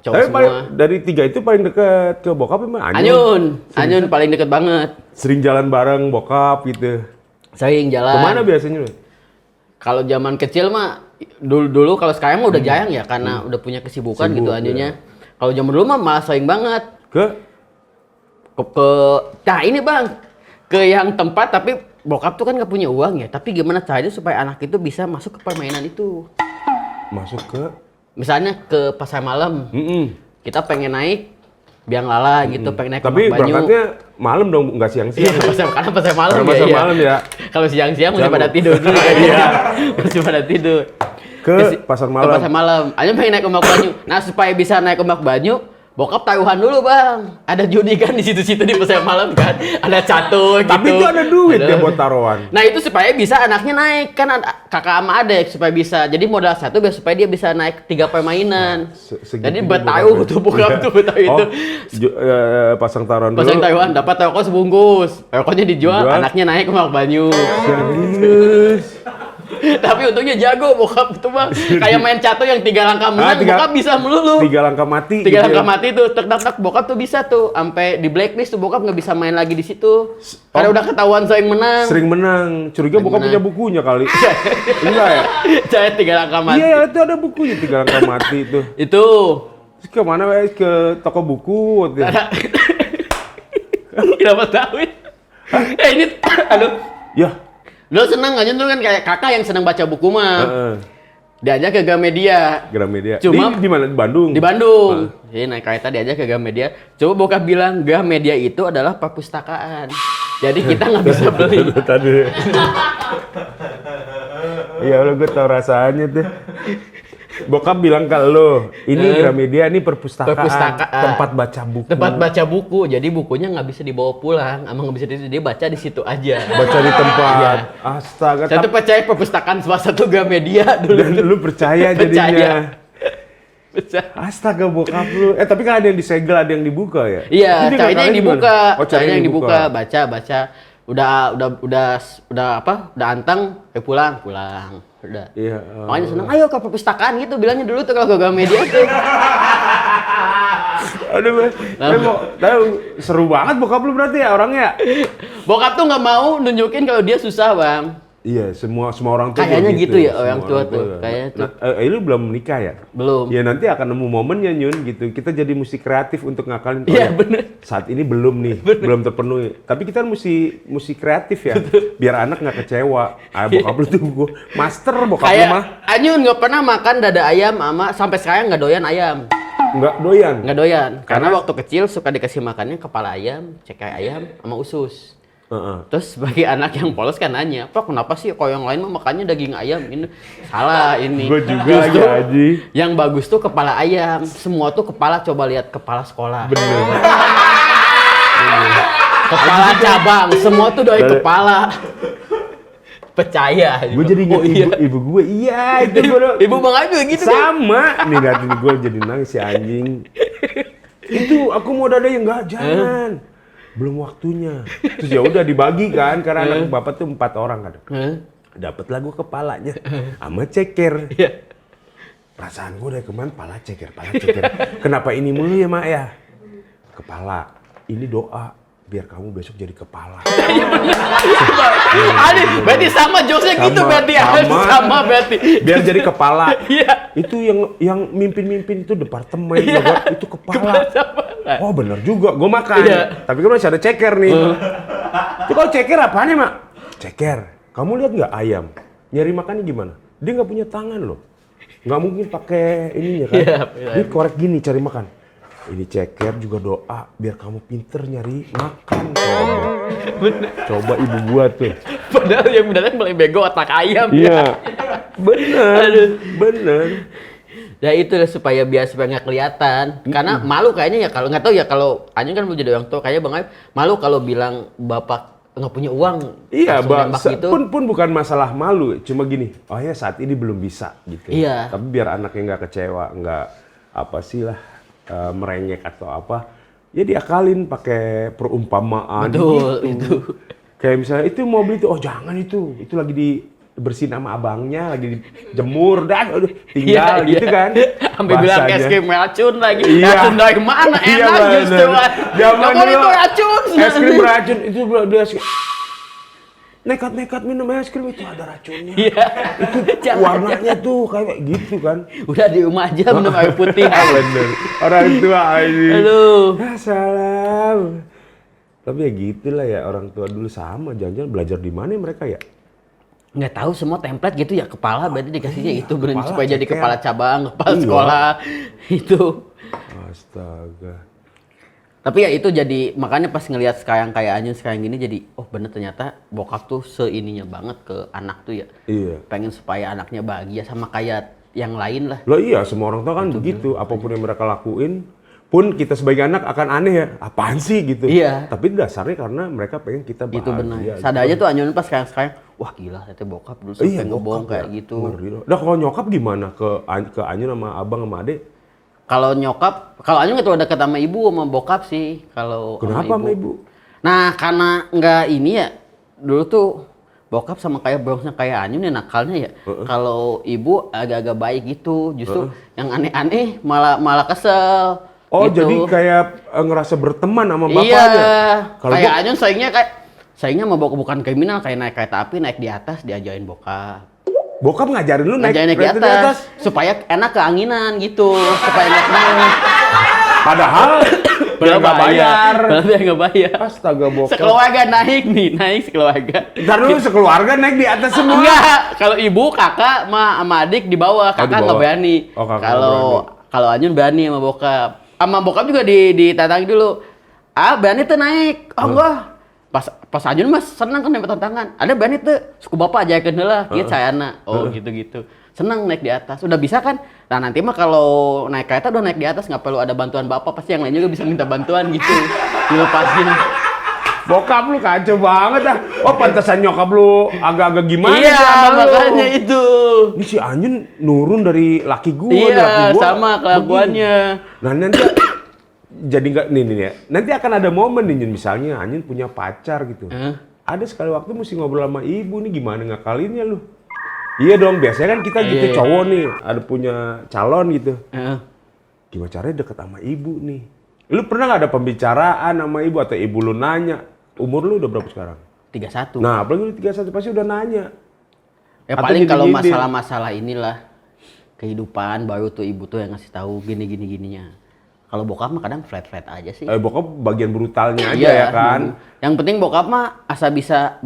Tapi dari 3 itu paling dekat ke bokap emang Anyun paling deket banget. Sering jalan bareng bokap gitu. Sering jalan. Kemana biasanya lu? Kalau zaman kecil mah dulu kalau sekarang mah udah jarang ya karena udah punya kesibukan gitu Anyunnya. Kalau zaman dulu mah malah sering banget. Ke nah ini bang, ke yang tempat tapi bokap tuh kan nggak punya uang ya. Tapi gimana caranya supaya anak itu bisa masuk ke permainan itu? Masuk ke misalnya ke pasar malam, Mm-mm. kita pengen naik Biang Lala gitu, pengen naik ke Tapi Mak Banyu. berangkatnya malam dong, nggak siang-siang. Iya, karena pasar malam Karena ya. pasar Iya. malam ya. Kalau siang-siang masih Jamu. pada tidur dulu kan. Iya. Masih pada tidur. Ke pasar malam. Ke pasar malam. Aja pengen naik ke Mak Banyu. Nah, supaya bisa naik ke Mak Banyu, bokap taruhan dulu, Bang. Ada judi kan di situ-situ di pasar malam kan. Ada catur gitu. Tapi itu ada duit ya buat taruhan. Nah, itu supaya bisa anaknya naik kan kakak sama adik supaya bisa. Jadi modal satu biar supaya dia bisa naik 3 permainan. Jadi betahu tuh bokap tuh betahu itu. Pasang taruhan dulu. Pasang taruhan dapat rokok sebungkus. Rokoknya dijual, anaknya naik ke Mak Banyu. Serius. Tapi untungnya jago bokap itu Bang. Kayak main catur yang 3 langkah menang, bokap bisa melulu. 3 langkah mati. 3 langkah mati tuh, tek bokap tuh bisa tuh. Sampai di blacklist tuh bokap nggak bisa main lagi di situ. Karena udah ketahuan sering menang. Sering menang. Curiga bokap punya bukunya kali. Enggak ya? Saya 3 langkah mati. Iya, itu ada bukunya 3 langkah mati itu. Itu. Terus kemana wes? Ke toko buku. Kenapa tahu? Ini aduh. Ya. Lo seneng aja tuh kan kayak kakak yang seneng baca buku mah. Diajak ke Gramedia. Gramedia. Cuma di mana? Di Bandung. Di Bandung. Jadi naik kereta diajak ke Gramedia. Coba bokap bilang Gramedia itu adalah perpustakaan. Jadi kita nggak bisa beli. Tadi. Iya, lo gue tau rasanya tuh. Bokap bilang ke lo, ini Gramedia, ini perpustakaan, tempat baca buku. Tempat baca buku, jadi bukunya nggak bisa dibawa pulang, emang nggak bisa dia baca di situ aja. Baca di tempat. Iya. Astaga. Saya tuh percaya perpustakaan salah satu Gramedia dulu. Dan lu percaya jadinya. Percaya. Astaga bokap lu. Tapi kan ada yang disegel, ada yang dibuka ya? Iya, Jadi caranya yang dibuka. Oh, Caranya yang dibuka, baca. Udah apa? Udah anteng, pulang. Udah. Iya. Makanya seneng, ayo ke perpustakaan gitu bilangnya dulu tuh kalau ke Gramedia tuh. Aduh, tahu seru banget bokap lu berarti ya orangnya. Bokap tuh nggak mau nunjukin kalau dia susah, Bang. Iya, semua orang tua Kayaknya gitu ya, semua orang tua tuh. Kayaknya tuh. Lu belum menikah ya? Belum. Ya nanti akan nemu momennya Nyun gitu. Kita jadi mesti kreatif untuk ngakalin. Iya, bener. Saat ini belum nih, belum terpenuhi. Tapi kita mesti kreatif ya, biar anak nggak kecewa. Bokap lu tuh gua master bokap lu mah. Kayak Anyun nggak pernah makan dada ayam sampai sekarang nggak doyan ayam. Nggak doyan. Nggak doyan. Karena waktu kecil suka dikasih makannya kepala ayam, cekai ayam, sama usus. Terus bagi anak yang polos kan nanya, Pak kenapa sih kalau yang lain mah makannya daging ayam? Ini salah ini. Gue juga lagi Haji. Yang bagus tuh kepala ayam. Semua tuh kepala, coba lihat kepala sekolah. Bener. Kepala cabang, semua tuh dari kepala. Percaya. Gue jadi inget ibu gue, iya itu gue. Ibu Bang Abi juga gitu sama. Nih liatin gue jadi nangis si anjing. Itu aku mau dada yang enggak jangan. Belum waktunya. Terus ya udah dibagi kan karena anak bapak tuh 4 orang kan. Dapatlah gue kepalanya sama ceker. Perasaan gue dari kemarin pala ceker. Kenapa ini mulu ya, Mak ya? Kepala. Ini doa biar kamu besok jadi kepala. Berarti sama jokesnya gitu berarti ya. Sama berarti. Biar jadi kepala. Iya. Itu yang mimpin-mimpin itu departemen, itu kepala. Oh bener juga, gue makan. Tapi kan masih ada ceker nih. Itu kalau ceker apaan ya, Mak? Ceker. Kamu lihat nggak ayam? Nyari makannya gimana? Dia nggak punya tangan loh. Nggak mungkin pakai ininya kan. Dia korek gini cari makan. Ini ceker juga doa biar kamu pinter nyari makan. Coba ibu gua tuh. Padahal yang beneran mulai bego otak ayam. Iya. Bener. Ya itu lah supaya nggak kelihatan. Karena malu kayaknya ya kalau nggak tahu ya kalau Anyun kan belum jadi orang tua kayaknya Bang Aib malu kalau bilang bapak nggak punya uang. Iya, gitu. pun bukan masalah malu, cuma gini. Oh ya saat ini belum bisa gitu. Iya. Tapi biar anaknya nggak kecewa, nggak apa sih lah merengek atau apa. Ya diakalin pakai perumpamaan. Betul itu. Kayak misalnya itu mau beli itu, oh jangan itu lagi dibersihin sama abangnya, lagi dijemur dan tinggal gitu kan. Sampai bilang es krim racun lagi. Iya. Racun dari mana? Enak justru. Zaman dulu itu racun. Es krim racun itu dia nekat minum es krim itu ada racunnya. Iya. Itu warnanya tuh kayak gitu kan. Udah di rumah aja minum air putih. Bener. Orang tua ini. Halo. Ya salam. Tapi ya gitulah ya orang tua dulu sama. Jangan-jangan belajar di mana mereka ya? nggak tahu semua template gitu ya, kepala berarti dikasihnya itu bener kepala, supaya jadi ceker. kepala cabang, kepala Iya. sekolah itu. Astaga. Tapi ya itu jadi makanya pas ngelihat sekarang kayak Anyun sekarang gini jadi oh bener ternyata bokap tuh seininya banget ke anak tuh ya. Iya. Pengen supaya anaknya bahagia sama kayak yang lain lah. Loh iya, semua orang tua kan begitu. Apapun yang mereka lakuin, pun kita sebagai anak akan aneh ya. Apaan sih gitu. Iya. Tapi dasarnya karena mereka pengen kita bahagia. Itu benar. Sadar aja tuh Anyun pas sekarang wah gila ternyata bokap dulu sampai Iya, ngebong bokap kayak ya. gitu. Ngeri loh. Nah kalau nyokap gimana ke Anyun sama abang sama adek? Kalau nyokap, kalau Anyun itu deket sama ibu sama bokap sih. Kalau Kenapa sama ibu? Nah karena nggak ini ya dulu tuh bokap sama kayak bronxnya kayak Anyun ya nakalnya ya. Kalau ibu agak-agak baik gitu, justru yang aneh-aneh malah kesel. Oh gitu. jadi kayak ngerasa berteman sama bapaknya? Iya. Kalau Kayak gua- Anyun sayangnya mau bukan kriminal kayak naik kereta api naik di atas diajarin bokap. Bokap ngajarin lu naik Ngajarin naik di kereta atas supaya enak keanginan gitu, supaya nggak mau. Padahal dia nggak bayar. Padahal dia nggak bayar. Astaga bokap. Sekeluarga naik sekeluarga. Ntar lu sekeluarga naik di atas semua. Enggak, kalau ibu, kakak, sama adik di bawah. Oh, di Kakak nggak bawah. berani. Oh, kakak Kalau nggak kalau Anyun berani sama bokap. Sama bokap juga ditantangi dulu. Ah, berani tuh naik. Oh enggak. Pas Anyun mas senang kan dapat tantangan. Ada berani tuh, suku bapak ajakin heula, kieu sayana. Oh gitu-gitu. Senang naik di atas. Udah bisa kan? Nah nanti mah kalau naik kereta udah naik di atas nggak perlu ada bantuan bapak, pasti yang lain juga bisa minta bantuan gitu. Dilepasin. Bokap lu kacau banget dah. Oh pantesan nyokap lu agak-agak gimana Iya, sih sama lu. makanya itu. Ini si Anyun nurun dari laki gua, Iya, laki gua sama kelakuannya. begini. Nah nanti jadi nggak nih ya. Nanti akan ada momen nih Nyun, misalnya Anyun punya pacar gitu. Ada sekali waktu mesti ngobrol sama ibu nih gimana ngakalinnya lu. Iya dong, biasanya kan kita gitu Iya. cowok nih, ada punya calon gitu. Heeh. Gimana caranya deket sama ibu nih? Lu pernah nggak ada pembicaraan sama ibu atau ibu lu nanya, umur lu udah berapa sekarang? 31. Nah, apalagi lu 31 pasti udah nanya. Ya atau paling kalau nyindir-nyindir. masalah-masalah inilah kehidupan baru tuh ibu tuh yang ngasih tahu gininya. Kalau bokap mah kadang flat aja sih. Bokap bagian brutalnya aja Iya, ya kan? Yang penting bokap mah asal bisa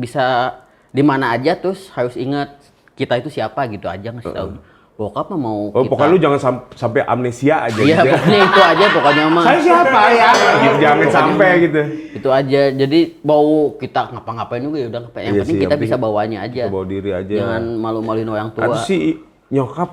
di mana aja terus harus ingat kita itu siapa gitu aja ngasih tahu. Bokap mah mau Oh, kita. pokoknya lu jangan sampai amnesia aja Iya, gitu. pokoknya itu aja pokoknya mah. Saya siapa ya? Gitu, jangan sampai gitu. Itu aja. Jadi bau kita ngapa-ngapain juga ya udah ngapain. Yang Iya penting sih, kita yang bisa penting bawanya aja. Kita bawa diri aja. Jangan malu-maluin orang tua. Atau si nyokap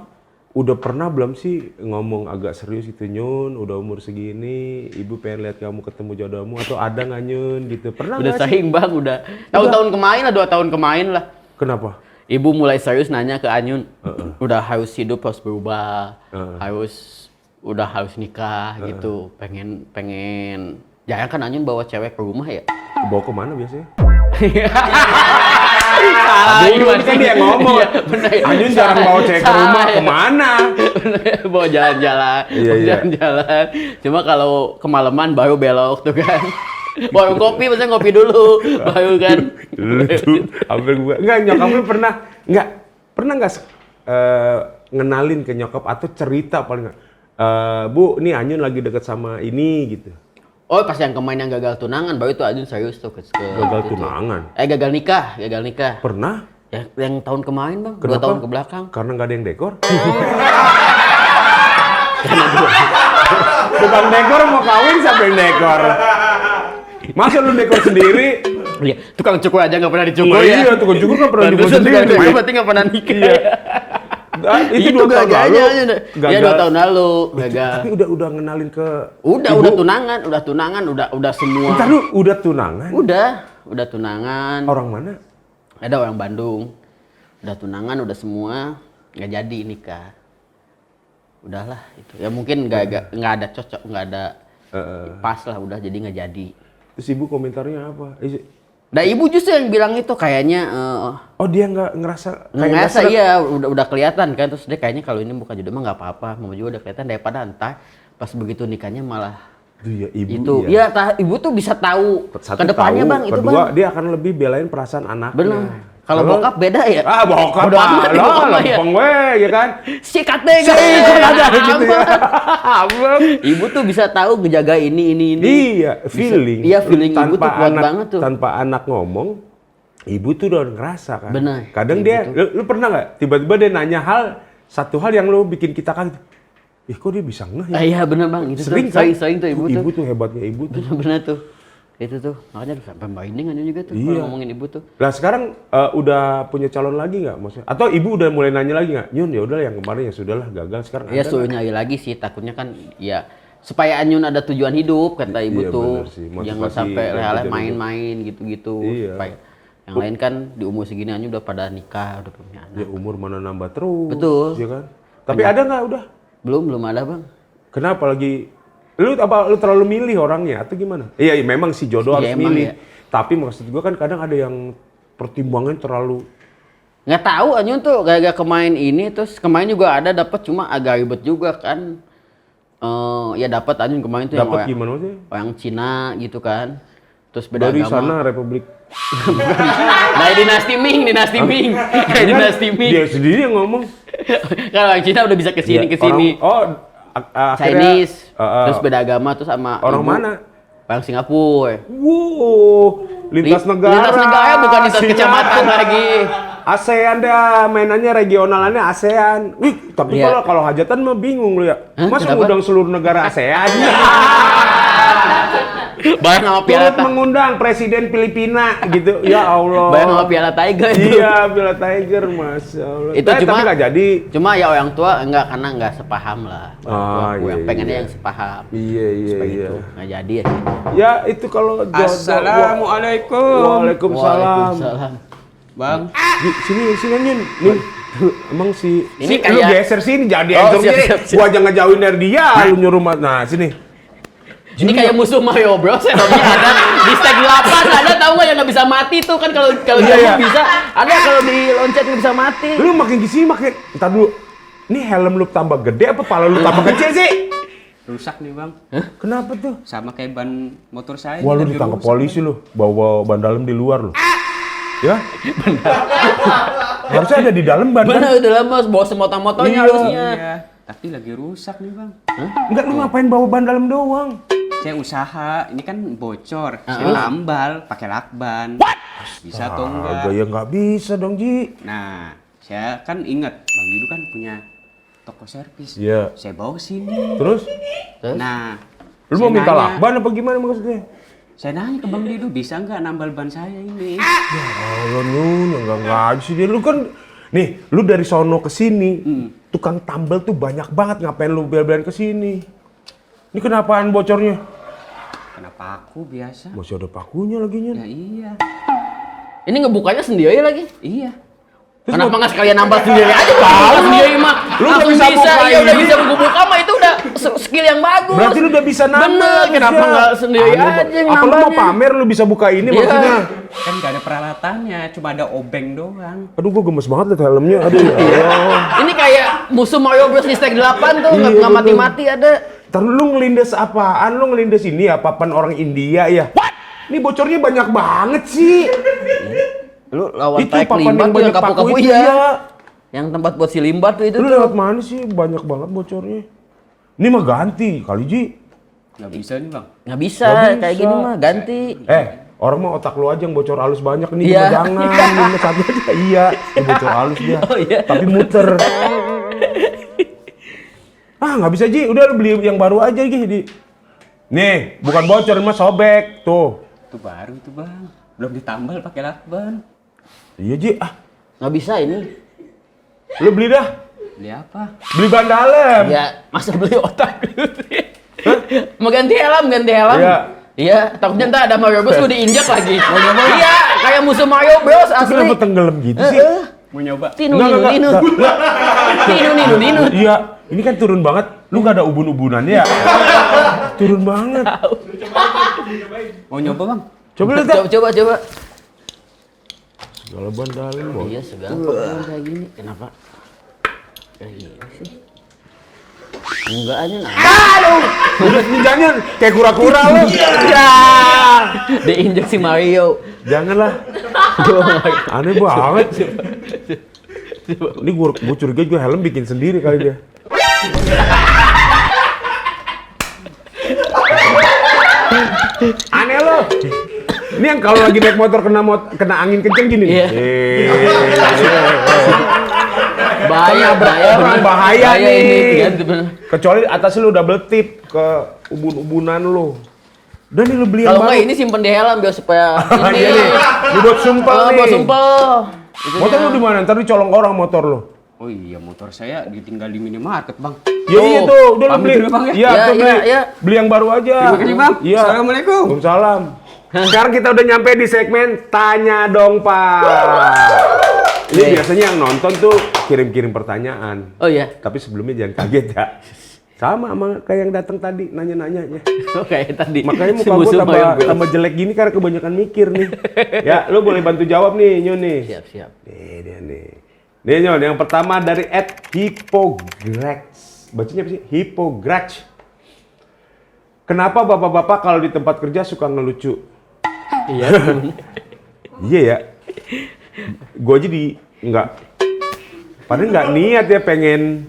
udah pernah belum sih ngomong agak serius gitu, Nyun, udah umur segini, ibu pengen lihat kamu ketemu jodohmu, atau ada nggak Nyun gitu? Pernah Udah nggak sih? sering bang, udah tahun-tahun kemarin lah, 2 tahun kemarin lah. Kenapa? Ibu mulai serius nanya ke Anyun, udah harus hidup harus berubah, harus nikah gitu, pengen. Jangan kan Anyun bawa cewek ke rumah ya? Bawa kemana biasanya? Salah, Dulu gimana kan sih? dia ngomong, Iya, bener. Anyun jarang bawa cewek ke Salah, rumah, ya. kemana? Bener, bawa jalan-jalan, Iya, bawa iya. jalan-jalan. Cuma kalau kemalaman baru belok tuh kan. Baru kopi, maksudnya ngopi dulu, baru kan. Lu tuh, hampir gua. Enggak, nyokap lu pernah nggak ngenalin ke nyokap atau cerita paling nggak? Bu, nih Anyun lagi deket sama ini gitu. Oh, pas yang kemarin yang gagal tunangan, baru itu Anyun serius tuh ke Gagal gitu. tunangan. Gagal nikah. Pernah? Ya, yang tahun kemarin bang, 2 Kenapa? tahun ke belakang. Karena nggak ada yang dekor? Bukan dekor mau kawin, siapa yang dekor? Masa lu dekor sendiri? Iya, tukang cukur aja nggak pernah dicukur Nah, ya. iya, tukang cukur nggak pernah Pantesan dicukur tukang sendiri. cukur berarti nggak pernah nikah. Iya. Itu 2 tahun lalu. Iya 2 tahun lalu gagal. Tapi udah ngenalin ke Udah ibu. tunangan, udah semua. Ntar lu udah tunangan? Udah tunangan. Orang mana? Ada orang Bandung. Udah tunangan, udah semua, nggak jadi nikah. Udahlah itu. Ya mungkin nggak ada cocok, nggak ada pas lah, udah jadi nggak jadi. Terus ibu komentarnya apa? Nah ibu justru yang bilang itu kayaknya Oh dia nggak ngerasa ngerasa seret? iya udah kelihatan kan, terus dia kayaknya kalau ini bukan jodoh mah nggak apa-apa, mama juga udah kelihatan daripada entar pas begitu nikahnya malah Tuh ya ibu itu ya. ibu tuh bisa tahu Satu kedepannya tahu, bang itu kedua bang dia akan lebih belain perasaan anaknya. bener. Kalau bokap beda ya. Bokap Bodo amat, lah, bokap mah ya. lempeng we, ya kan? Sikat deh Sikat aja gitu ya. Abang. Ibu tuh bisa tahu ngejaga ini. Iya, feeling. Iya, feeling ibu tuh kuat anak, banget tuh. Tanpa anak ngomong, ibu tuh udah ngerasa kan. Bener. Kadang Ibu dia, tuh. lu pernah nggak tiba-tiba dia nanya satu hal yang lu bikin kita kaget. Kok dia bisa ngeh ya? Iya bener bang, itu Sering tuh, kan? sering tuh ibu tuh hebatnya ibu tuh. Bener tuh. Itu tuh, makanya sampai merinding aja juga tuh Iya. kalau ngomongin ibu tuh. Nah sekarang udah punya calon lagi nggak maksudnya? Atau ibu udah mulai nanya lagi nggak? Nyun ya udah yang kemarin ya sudahlah gagal sekarang. Ya ada suruh nggak? nyari lagi sih, takutnya kan ya supaya Anyun ada tujuan hidup kata ibu Iya, tuh. bener sih, Jangan motivasi sampai dan leha-leha tujuan main-main gitu-gitu. Iya. Supaya yang lain kan di umur segini Anyun udah pada nikah, udah punya anak. Ya umur mana nambah terus. Betul. Ya kan? Tapi ada nggak udah? Belum ada bang. Kenapa lagi? Lu terlalu milih orangnya atau gimana? Iya memang si jodoh harus Iya, emang milih. ya. Tapi maksud gua kan kadang ada yang pertimbangan terlalu. Nggak tahu Anyun tuh gara-gara kemarin ini, terus kemarin juga ada dapat, cuma agak ribet juga kan. Ya dapat Anyun kemarin tuh Dapat yang gimana sih? orang Cina gitu kan. Terus beda Dari agama. sana Republik. Nah, dinasti Ming. Kayak dinasti Ming. Dia sendiri yang ngomong. Kalau orang Cina udah bisa kesini. Ya, akhirnya, Chinese, terus beda agama, terus sama orang ibu, mana? orang Singapura. Wow, lintas negara. Lintas negara bukan lintas kecamatan lagi. ASEAN dah, mainannya regionalannya ASEAN. Wih, tapi Iya. kalau hajatan mah bingung lu ya. Hah, Masa kenapa? ngundang seluruh negara ASEAN? Bayang sama Piala Turut mengundang Presiden Filipina gitu. Ya Allah. Bayang sama Piala Tiger itu. Iya, Piala Tiger, Masya Allah. Itu tapi nggak jadi. Cuma ya orang tua enggak, karena enggak sepaham lah. Ah, Orang tua yang iya, pengennya iya. yang sepaham. Iya. Itu nggak jadi ya. Ya itu kalau jodoh. Assalamualaikum. Waalaikumsalam. Waalaikumsalam. Bang, Sini Nyun. Nih. Emang si Ini lu kayak- geser sini jangan Oh, diatur siap. Gua aja ngejauhin dari dia, lu nyuruh nah sini. Ini kayak musuh Mario Bros. Ya, tapi ada di stag 8 ada, tahu nggak yang nggak bisa mati tuh kan, kalau Iya, jamu iya. bisa, ada kalau di loncat nggak bisa mati. Lu makin kesini makin entar dulu. Ini helm lu tambah gede apa pala lu tambah kecil sih? rusak nih bang. Kenapa tuh? Sama kayak ban motor saya. Wah lu ini lagi ditangkap rusak, polisi lu, bawa ban dalam di luar lu. Ya? Harusnya ada di dalam ban kan? Bener, udah lama bawa semotong-motongnya Iya. Bang. harusnya. Iya, tapi lagi rusak nih bang. Enggak, lu ngapain bawa ban dalam doang? Saya usaha, ini kan bocor. Saya tambal pakai lakban. Bisa atau enggak? Agak ya nggak bisa dong Ji. Nah, saya kan inget Bang Didu kan punya toko servis. Iya. Saya bawa sini. Terus? Terus? Nah, Lu saya mau minta nanya- lakban apa gimana maksudnya? Saya nanya ke Bang Didu, bisa nggak nambal ban saya ini? Ya Allah Nun, enggak aja sih dia. Lu kan, nih, lu dari sono ke sini, tukang tambal tuh banyak banget, ngapain lu bel-belan ke sini? Ini kenapaan bocornya? Kenapa aku biasa? Masih ada pakunya lagi Ya Nyun. iya, Ini ngebukanya sendiri lagi. iya. Kenapa nggak sekalian nambah sendiri aja? Kalau sendiri mah Lu langsung udah bisa bisa, buka iya udah ini. bisa buka mah, itu udah skill yang bagus. Berarti lu udah bisa nambal. Bener, kenapa bisa. nggak sendiri Aneh, aja yang apa lu mau nambahnya? pamer lu bisa buka ini Iya. maksudnya? Kan nggak ada peralatannya, cuma ada obeng doang. Aduh gua gemes banget liat helmnya, aduh ya Allah. Ini kayak musuh Mario Bros di stag 8 tuh, Iya, nggak bener. mati-mati ada. Ntar lu ngelindes apaan? Lu ngelindes ini ya, papan orang India ya? Ini bocornya banyak banget sih. Lu lawan Itu taek papan limbat yang tuh, banyak yang kapu-kapu paku itu ya. ya. Yang tempat buat si limbat tuh itu Lu tuh. lewat mana sih? Banyak banget bocornya. Ini mah ganti kali Ji. Nggak bisa nih bang. Nggak bisa, Nggak kayak bisa. gini mah ganti. Orang mah otak lu aja yang bocor halus banyak nih, Iya. jangan. Ini satu aja. Iya, ini bocor halus dia. Oh, iya. Tapi muter. Nggak bisa Ji, udah lu beli yang baru aja Ji. Nih, bukan bocor, ini mah sobek. Tuh. Itu baru tuh bang. Belum ditambal pakai lakban. Iya Ji, Nggak bisa ini. lu beli dah. Beli apa? Beli ban dalam. Ya, masa beli otak dulu sih. Mau ganti helm, ganti helm. Iya. Iya, takutnya ntar ada Mario Bros gue diinjak lagi. Iya, kayak musuh Mario Bros Tapi asli. kenapa tenggelam gitu sih? Mau nyoba? Tinu, Enggak, ninu, enggak, ninu. enggak. Ninu. Iya, ini kan turun banget. Lu gak ada ubun-ubunannya ya? Turun banget. Mau nyoba bang? Coba lihat dah. Coba. Segala ban dalam. Bos. Iya, segala pokoknya kayak gini. Kenapa? Kayak gini sih. Enggak aja nah. Aduh, udah ninjanya kayak kura-kura lu. Ya. Diinjek si Mario. Janganlah. Aneh banget. Ini gua curiga juga helm bikin sendiri kali dia. Aneh lo. Ini Ini yang kalau lagi naik motor kena angin kenceng gini. Iya. Bahaya, bener. bahaya nih. ini kan, bener. Kecuali atas lu double tip ke ubun-ubunan lu. Dan nih lu beli yang Kalau baru. nggak ini simpen di helm biar supaya ini. Iya nih, dibuat sumpel nih. Buat sumpel. Motor lu di mana? Ntar dicolong orang motor lu. Oh iya, motor saya ditinggal di minimarket, Bang. Ya iya tuh, udah lu pamit beli. dulu, Bang, ya. Iya, Ya, tuh beli. ya. Beli yang baru aja. Terima kasih, Bang. Iya. Assalamualaikum. Waalaikumsalam. Sekarang kita udah nyampe di segmen Tanya Dong, Pak. Ini biasanya yang nonton tuh kirim-kirim pertanyaan. Oh iya. Tapi sebelumnya jangan kaget ya. Sama kayak yang datang tadi nanya-nanya ya. Oke, tadi. Makanya muka gue tambah jelek gini karena kebanyakan mikir nih. Ya, lu boleh bantu jawab nih, Nyon nih. Siap. Nih, dia nih. Nih, Nyon, yang pertama dari @hipograx. Bacanya apa sih? Hipograx. Kenapa bapak-bapak kalau di tempat kerja suka ngelucu? Iya. Iya ya. Gue aja nggak. Padahal nggak niat ya pengen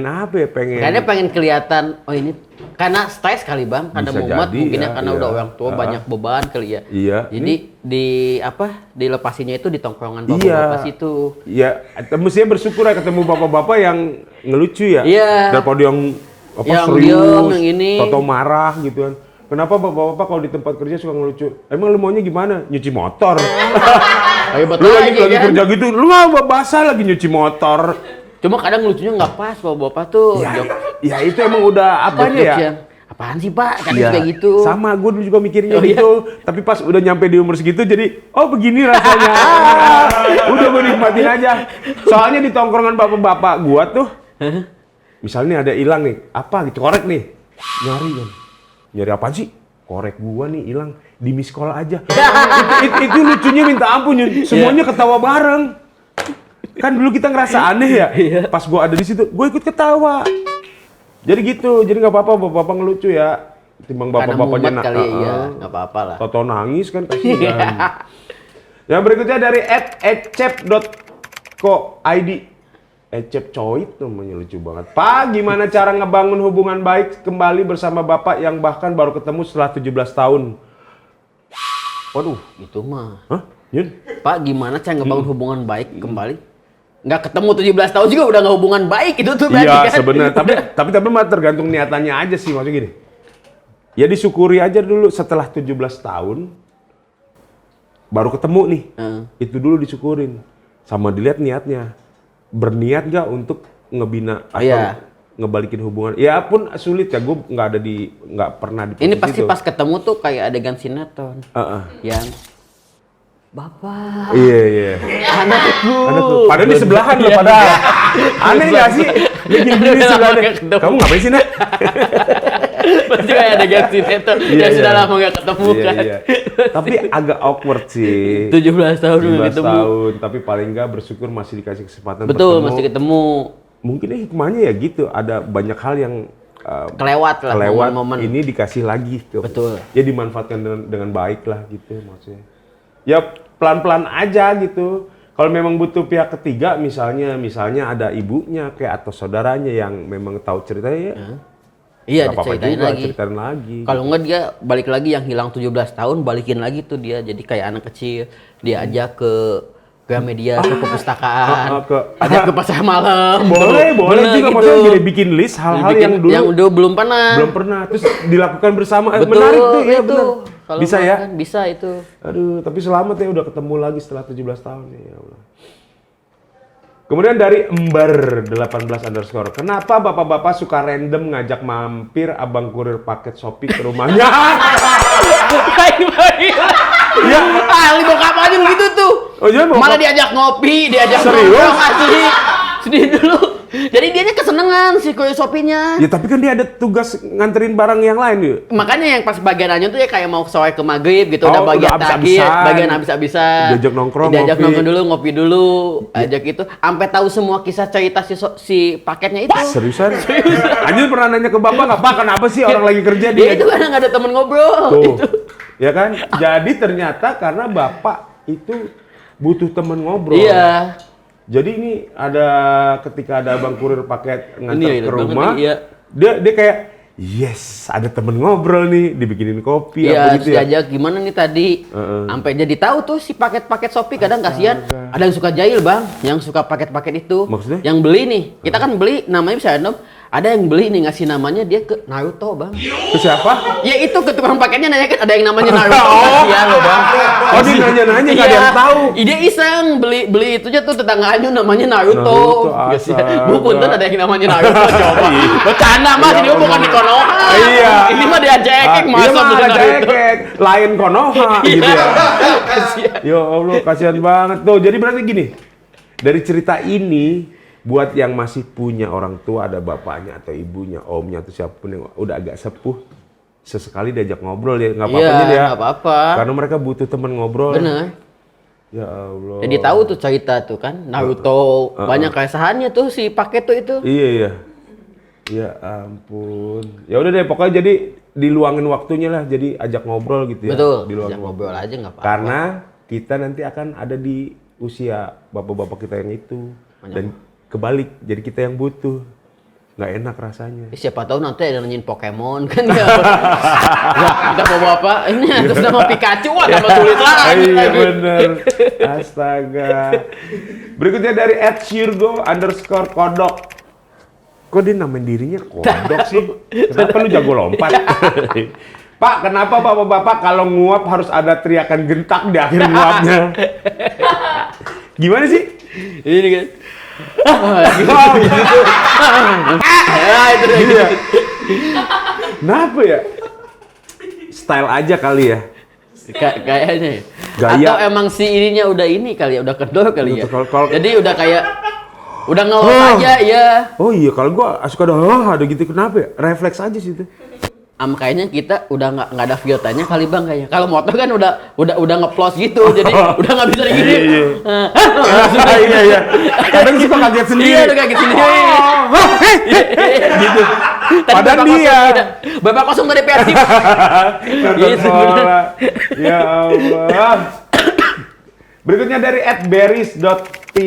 apa ya, Kayaknya pengen kelihatan, oh ini karena stres kali Bang, karena Bisa mumet jadi, mungkin ya, karena iya. udah orang tua banyak beban kali ya. Iya. Jadi dilepasinya itu di tongkrongan Iya. bapak-bapak situ. Iya, mestinya bersyukur ya ketemu bapak-bapak yang ngelucu ya. Iya. Daripada yang Yang serius, diem, yang ini. toto marah gitu kan. Kenapa bapak-bapak kalau di tempat kerja suka ngelucu? Emang lu maunya gimana? Nyuci motor. Hebat Lu lagi aja, kan? kerja gitu, lu nggak basah lagi nyuci motor. Cuma kadang lucunya nggak pas bapak-bapak tuh. Ya itu emang udah apanya ya? jokes yang, apaan sih Pak? Kadang Iya, kayak gitu. sama gue dulu juga mikirnya Oh, iya? gitu. Tapi pas udah nyampe di umur segitu jadi, oh begini rasanya. Udah gue nikmatin aja. Soalnya di tongkrongan bapak-bapak gua tuh, misalnya ada hilang nih, apa gitu, korek nih, nyari kan. Nyari apaan sih? Korek gua nih hilang di miss call aja. itu lucunya minta ampun, Yun. Semuanya ketawa bareng. Kan dulu kita ngerasa aneh ya. Pas gua ada di situ, gua ikut ketawa. Jadi gitu, jadi nggak apa-apa bapak-bapak ngelucu ya. Timbang Karena bapak-bapaknya mumet kali ya, iya, nggak apa-apa lah. Toto nangis kan kasihan. Yang berikutnya dari @ecep.co.id. Ecep Coit namanya, lucu banget. Pak, gimana cara ngebangun hubungan baik kembali bersama bapak yang bahkan baru ketemu setelah 17 tahun? Waduh, Itu mah. hah? Yun? Pak, gimana cara ngebangun hubungan baik kembali? Nggak ketemu 17 tahun juga udah nggak hubungan baik itu tuh berarti Iya kan? sebenarnya, tapi mah tergantung niatannya aja sih, maksudnya gini. Ya disyukuri aja dulu setelah 17 tahun baru ketemu nih. Itu dulu disyukurin. Sama dilihat niatnya. Berniat nggak untuk ngebina atau iya. ngebalikin hubungan? Ya pun sulit ya, gue nggak pernah di posisi Ini pasti itu. pas ketemu tuh kayak adegan sinetron. Heeh. Yang Bapak, Iya. anakku. Padahal di sebelahan loh, padahal. Aneh nggak sih? Dia gini sebelahnya. ketemu. Kamu ngapain sih, Nak? Pasti kayak adegan sinetron Iya, yang sudah iya. lama nggak ketemu kan. Iya. Tapi agak awkward sih. 17 tahun udah 17 ketemu. tahun, tapi paling nggak bersyukur masih dikasih kesempatan Betul, bertemu. masih ketemu. Mungkin hikmahnya ya gitu, ada banyak hal yang Kelewat lah momen-momen. ini dikasih lagi tuh. Betul. Ya dimanfaatkan dengan baik lah gitu maksudnya. Ya pelan-pelan aja gitu. Kalau memang butuh pihak ketiga misalnya ada ibunya kayak atau saudaranya yang memang tahu ceritanya ya. Iya, nggak apa-apa diceritain juga, lagi. ceritain lagi. Kalau enggak dia balik lagi yang hilang 17 tahun, balikin lagi tuh dia jadi kayak anak kecil. Dia ajak ke Gramedia, ke perpustakaan, ajak ke pasar malam. Boleh Bener juga gitu. maksudnya jadi bikin list hal-hal yang dulu yang belum pernah. belum pernah terus dilakukan bersama. Betul, Menarik tuh ya, itu. benar. Kalau Bisa ya? makan, bisa itu. Aduh, tapi selamat ya udah ketemu lagi setelah 17 tahun ya Allah. Kemudian dari Ember18_. Kenapa bapak-bapak suka random ngajak mampir abang kurir paket Shopee ke rumahnya? Ya, ahli bokap aja begitu tuh. Oh, iya, bokap? Malah diajak ngopi, diajak Serius? nongkrong asli. Sedih dulu. Jadi dianya kesenengan si kue Shopee-nya. Ya tapi kan dia ada tugas nganterin barang yang lain yuk. Makanya yang pas bagian anjing tuh ya kayak mau sore ke maghrib gitu, udah Oh, bagian udah terakhir, habis-habisan. bagian habis-habisan. Diajak nongkrong, diajak ngopi. nongkrong dulu, ngopi dulu, ajak itu, sampai tahu semua kisah cerita si paketnya itu. Seriusan? Anjir pernah nanya ke bapak nggak, Pak kenapa sih orang lagi kerja Dia dia? itu kadang nggak ada temen ngobrol. Tuh, Itu. ya kan? Jadi ternyata karena bapak itu butuh temen ngobrol. Iya. Jadi ini ada ketika ada abang kurir paket nganter Ini ya, ke banget rumah, nih, iya. dia kayak yes, ada temen ngobrol nih, dibikinin kopi Iya, apa gitu terus ya. diajak gimana nih tadi. Sampai jadi tahu tuh si paket-paket Shopee kadang kasihan. Ada yang suka jahil, Bang, yang suka paket-paket itu. Maksudnya? Yang beli nih. Kita kan beli namanya bisa random. Ada yang beli nih ngasih namanya dia ke Naruto, Bang. Itu siapa? Ya itu ke tukang paketnya nanya kan ada yang namanya Naruto. Oh. Kasihan loh, Bang. Oh, dia nanya-nanya nggak ada yang tahu. Dia iseng beli itunya tuh tetanggaan namanya Naruto. Naruto, Kasihan. astaga. Bu punten ada yang namanya Naruto coba. Bercanda Mas, Ya ini mah bukan di Konoha. Iya. Ini mah dia cekek Iya masuk mah di ada Naruto. cekek, lain Konoha gitu ya. Kasihan. Ya Allah, kasihan banget tuh. Jadi berarti gini, dari cerita ini buat yang masih punya orang tua, ada bapaknya atau ibunya, omnya atau siapapun yang udah agak sepuh, sesekali diajak ngobrol ya, nggak apa-apa Iya, dia. nggak apa-apa. Karena mereka butuh teman ngobrol. Bener. Ya Allah. Jadi tahu tuh cerita tuh kan Naruto banyak keresahannya tuh si paket tuh itu. Iya iya. Ya ampun. Ya udah deh, pokoknya jadi diluangin waktunya lah, jadi ajak ngobrol gitu ya. Betul. Diluangin Ajak ngobrol aja nggak apa-apa. Karena kita nanti akan ada di usia bapak-bapak kita yang itu. Dan kebalik, jadi kita yang butuh. Nggak enak rasanya. Siapa tahu nanti ada nanyain Pokemon kan ya. Kita bawa apa? Ini terus nama Pikachu wah tambah sulit lagi. Iya bener. Astaga. Berikutnya dari @shirgo_kodok. Kok dia namain dirinya kodok sih? Kenapa lu jago lompat? Pak, kenapa bapak-bapak kalau nguap harus ada teriakan gentak di akhir nguapnya? Gimana sih? Ini kan. Oh, gitu. Ya itu deh. Iya. Kenapa ya? Style aja kali ya. Kayaknya. Gaya. Atau emang si ininya udah ini kali ya, udah kendor kali ya. Kalau- Jadi udah kayak udah ngelos aja ya. Oh iya, kalau gua suka ada gitu, kenapa ya? Refleks aja sih itu. Kayaknya kita udah nggak ada filternya kali Bang kayaknya. Kalau motor kan udah ngeplos gitu, jadi udah nggak bisa gini. Iya, iya, iya. Kadang suka kaget sendiri. Iya, udah kaget sendiri. Gitu. Tadi Padahal Bapak dia. kosong, Bapak kosong tadi Persib. Nonton Gitu. bola. Ya Allah. Berikutnya dari @beris.t.